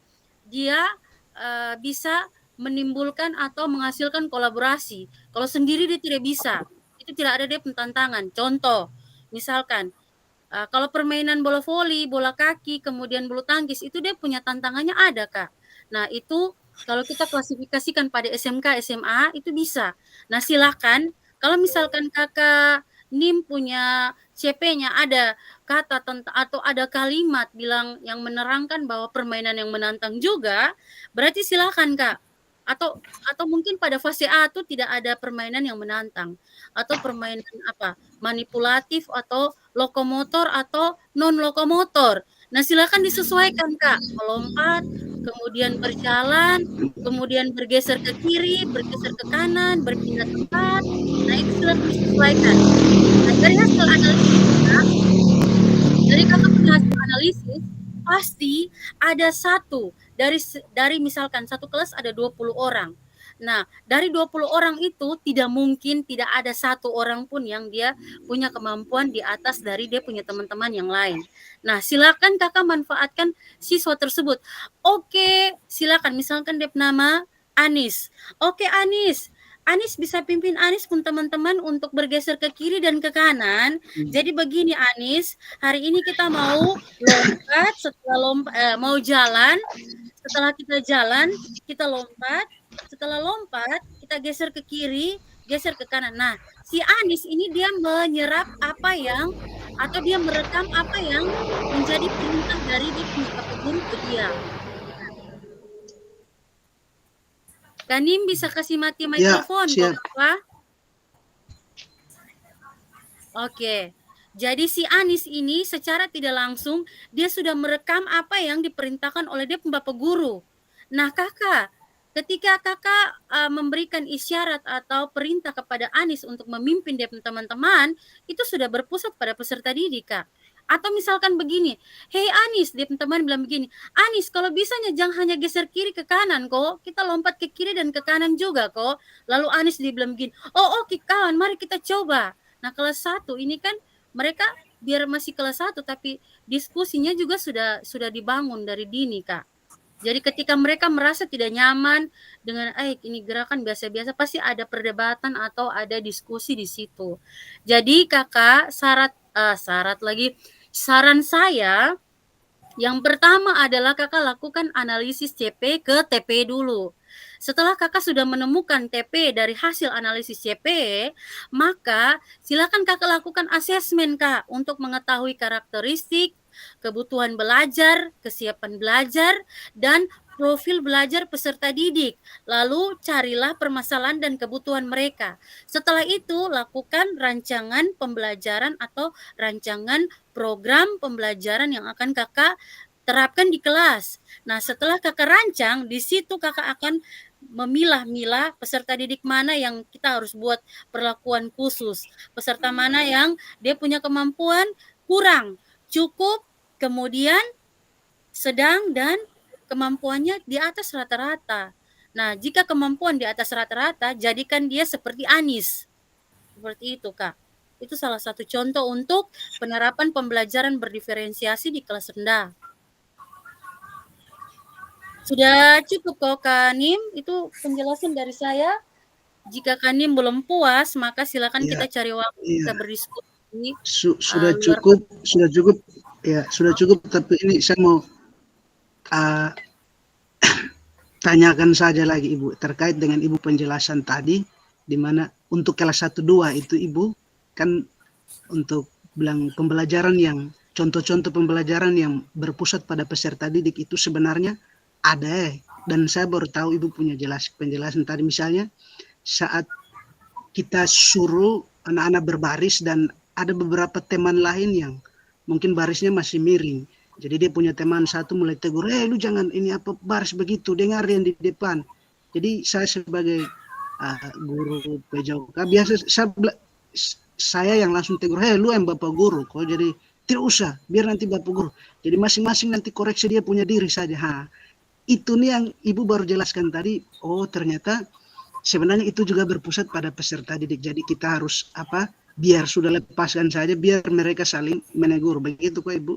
dia bisa menimbulkan atau menghasilkan kolaborasi. Kalau sendiri dia tidak bisa. Itu tidak ada dia tantangan. Contoh, misalkan kalau permainan bola voli, bola kaki, kemudian bulu tangkis itu dia punya tantangannya ada, Kak. Nah, itu kalau kita klasifikasikan pada SMK, SMA itu bisa. Nah, silakan kalau misalkan Kakak Nim punya CP-nya ada kata atau ada kalimat bilang yang menerangkan bahwa permainan yang menantang juga, berarti silakan, Kak. Atau mungkin pada fase A itu tidak ada permainan yang menantang atau permainan manipulatif atau lokomotor atau non lokomotor. Nah, silakan disesuaikan, Kak. Melompat, kemudian berjalan, kemudian bergeser ke kiri, bergeser ke kanan, berpindah tempat. Nah, itu silakan disesuaikan. Nah, dari hasil analisis pasti ada satu dari misalkan satu kelas ada 20 orang. Nah, dari 20 orang itu tidak mungkin tidak ada satu orang pun yang dia punya kemampuan di atas dari dia punya teman-teman yang lain. Nah, silakan Kakak manfaatkan siswa tersebut. Oke, silakan misalkan dia nama Anis. Oke, Anis bisa pimpin Anis pun teman-teman untuk bergeser ke kiri dan ke kanan. Jadi begini Anis, hari ini kita mau lompat, mau jalan. Setelah kita jalan, kita lompat. Setelah lompat, kita geser ke kiri, geser ke kanan. Nah, si Anis ini dia menyerap atau dia merekam apa yang menjadi perintah dari Bapak Guru ke dia. Kanim bisa kasih mati mikrofon, siap. Bapak? Oke. Jadi si Anis ini secara tidak langsung dia sudah merekam apa yang diperintahkan oleh dia Bapak Guru. Nah, Kakak, ketika Kakak memberikan isyarat atau perintah kepada Anis untuk memimpin dia teman-teman, itu sudah berpusat pada peserta didik, Kak. Atau misalkan begini, "Hei Anis," dia teman bilang begini, "Anis, kalau bisanya jangan hanya geser kiri ke kanan kok, kita lompat ke kiri dan ke kanan juga kok." Lalu Anis dia bilang begini, "Oh oke kawan, mari kita coba." Nah kelas 1 ini kan mereka biar masih kelas 1 tapi diskusinya juga sudah dibangun dari dini Kak. Jadi ketika mereka merasa tidak nyaman dengan ini gerakan biasa-biasa, pasti ada perdebatan atau ada diskusi di situ. Jadi Kakak saran saya yang pertama adalah Kakak lakukan analisis CP ke TP dulu. Setelah Kakak sudah menemukan TP dari hasil analisis CP, maka silakan Kakak lakukan asesmen Kak untuk mengetahui karakteristik, kebutuhan belajar, kesiapan belajar, dan profil belajar peserta didik. Lalu carilah permasalahan dan kebutuhan mereka. Setelah itu lakukan rancangan pembelajaran atau rancangan program pembelajaran yang akan Kakak terapkan di kelas. Nah, setelah Kakak rancang, di situ Kakak akan memilah-milah peserta didik mana yang kita harus buat perlakuan khusus, peserta mana yang dia punya kemampuan kurang, cukup, kemudian sedang, dan kemampuannya di atas rata-rata. Nah, jika kemampuan di atas rata-rata, jadikan dia seperti Anis. Seperti itu, Kak. Itu salah satu contoh untuk penerapan pembelajaran berdiferensiasi di kelas rendah. Sudah cukup kok Kak Nim, itu penjelasan dari saya. Jika Kak Nim belum puas, maka silakan Iya, kita cari waktu iya. kita berdiskusi. Sudah luar- cukup, ya sudah cukup. Tapi ini saya mau tanyakan saja lagi Ibu terkait dengan Ibu penjelasan tadi, di mana untuk kelas 1-2 itu Ibu kan untuk bilang pembelajaran yang contoh-contoh pembelajaran yang berpusat pada peserta didik itu sebenarnya ada, dan saya baru tahu Ibu punya penjelasan tadi, misalnya saat kita suruh anak-anak berbaris dan ada beberapa teman lain yang mungkin barisnya masih miring. Jadi dia punya teman satu mulai tegur, lu jangan ini apa baris begitu, dengar yang di depan. Jadi saya sebagai guru PJOK biasa saya yang langsung tegur, lu yang bapak guru kok, jadi tidak usah, biar nanti bapak guru. Jadi masing-masing nanti koreksi dia punya diri saja. Itu nih yang Ibu baru jelaskan tadi. Oh ternyata sebenarnya itu juga berpusat pada peserta didik. Jadi kita harus biar sudah lepaskan saja, biar mereka saling menegur. Begitu kok Ibu?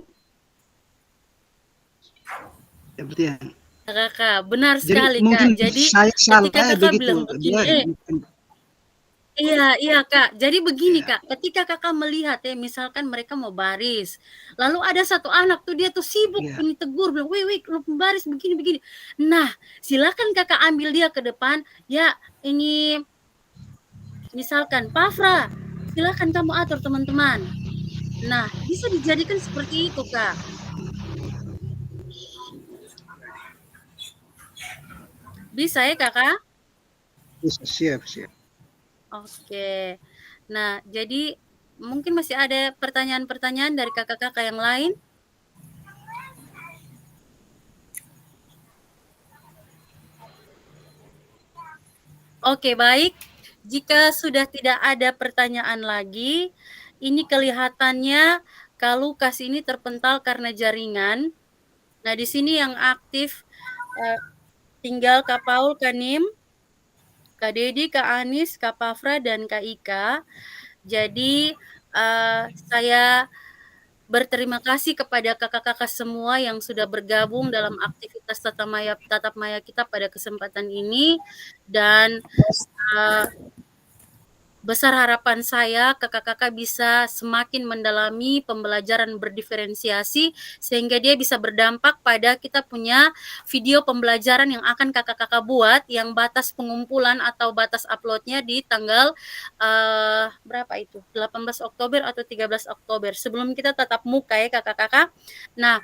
Seperti ya. Kakak, benar Jadi sekali mungkin Kak. Jadi saya salah ketika Kakak begitu. bilang begini, Iya Kak. Jadi begini Kak, ketika Kakak melihat misalkan mereka mau baris, lalu ada satu anak tuh dia tuh sibuk ini tegur bilang, "Wih, lu baris begini." Nah, silakan Kakak ambil dia ke depan, ya ini misalkan, "Pafra, silakan kamu atur teman-teman." Nah, bisa dijadikan seperti itu Kak. Bisa ya Kakak? Bisa, siap. Oke. Nah, jadi mungkin masih ada pertanyaan-pertanyaan dari kakak-kakak yang lain? Oke, baik. Jika sudah tidak ada pertanyaan lagi, ini kelihatannya Kak Lukas ini terpental karena jaringan. Nah, di sini yang aktif tinggal Kak Paul, Kak Nim, Kak Dedi, Kak Anis, Kak Pafra, dan Kak Ika. Jadi saya berterima kasih kepada kakak-kakak semua yang sudah bergabung dalam aktivitas tatap maya kita pada kesempatan ini, dan besar harapan saya kakak-kakak bisa semakin mendalami pembelajaran berdiferensiasi sehingga dia bisa berdampak pada kita punya video pembelajaran yang akan kakak-kakak buat, yang batas pengumpulan atau batas uploadnya di tanggal berapa itu? 18 Oktober atau 13 Oktober sebelum kita tatap muka ya kakak-kakak. Nah,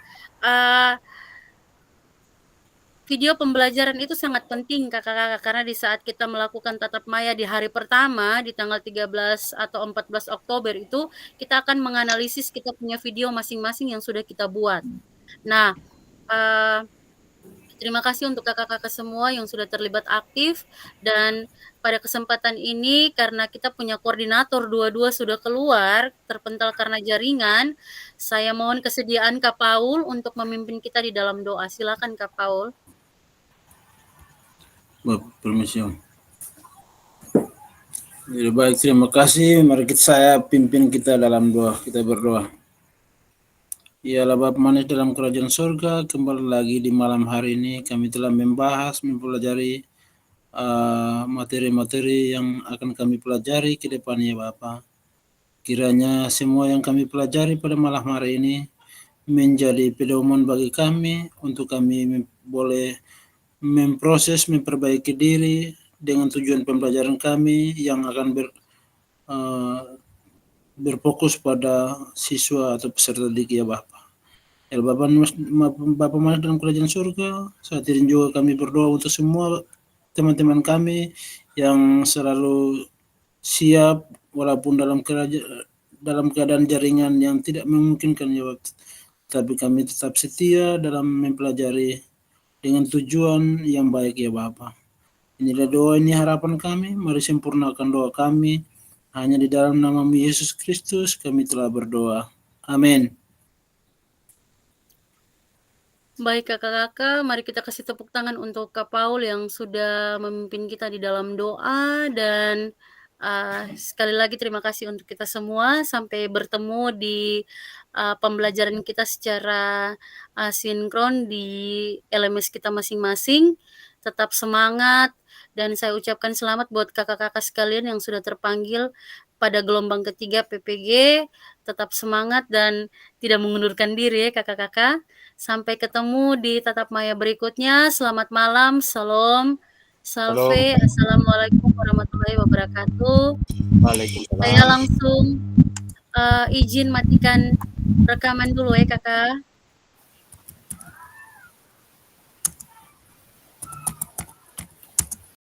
video pembelajaran itu sangat penting kakak-kakak, karena di saat kita melakukan tatap maya di hari pertama di tanggal 13 atau 14 Oktober itu kita akan menganalisis kita punya video masing-masing yang sudah kita buat. Nah, Terima kasih untuk kakak-kakak semua yang sudah terlibat aktif, dan pada kesempatan ini karena kita punya koordinator dua-dua sudah keluar, terpental karena jaringan, saya mohon kesediaan Kak Paul untuk memimpin kita di dalam doa. Silakan Kak Paul. Permisi. Jadi baik, terima kasih. Mari saya pimpin kita dalam doa. Kita berdoa. Ialah Bapa manis dalam kerajaan surga, kembali lagi di malam hari ini kami telah membahas, mempelajari materi-materi yang akan kami pelajari ke depannya Bapa. Kiranya semua yang kami pelajari pada malam hari ini menjadi pedoman bagi kami untuk kami boleh memproses, memperbaiki diri dengan tujuan pembelajaran kami yang akan berfokus pada siswa atau peserta didik ya Bapa. Ya Bapa manis dalam kerajaan surga, saat ini juga kami berdoa untuk semua teman-teman kami yang selalu siap walaupun dalam keadaan jaringan yang tidak memungkinkan ya Bapak. Tapi kami tetap setia dalam mempelajari dengan tujuan yang baik ya Bapa. Inilah doa, ini harapan kami, mari sempurnakan doa kami. Hanya di dalam nama Yesus Kristus kami telah berdoa. Amin. Baik kakak-kakak, mari kita kasih tepuk tangan untuk Kak Paul yang sudah memimpin kita di dalam doa, dan sekali lagi terima kasih untuk kita semua. Sampai bertemu di pembelajaran kita secara sinkron di LMS kita masing-masing. Tetap semangat, dan saya ucapkan selamat buat kakak-kakak sekalian yang sudah terpanggil pada gelombang ketiga PPG. Tetap semangat dan tidak mengundurkan diri ya kakak-kakak. Sampai ketemu di tatap maya berikutnya. Selamat malam, salam, salve, assalamualaikum warahmatullahi wabarakatuh. Waalaikumsalam. Saya langsung izin matikan rekaman dulu ya kakak.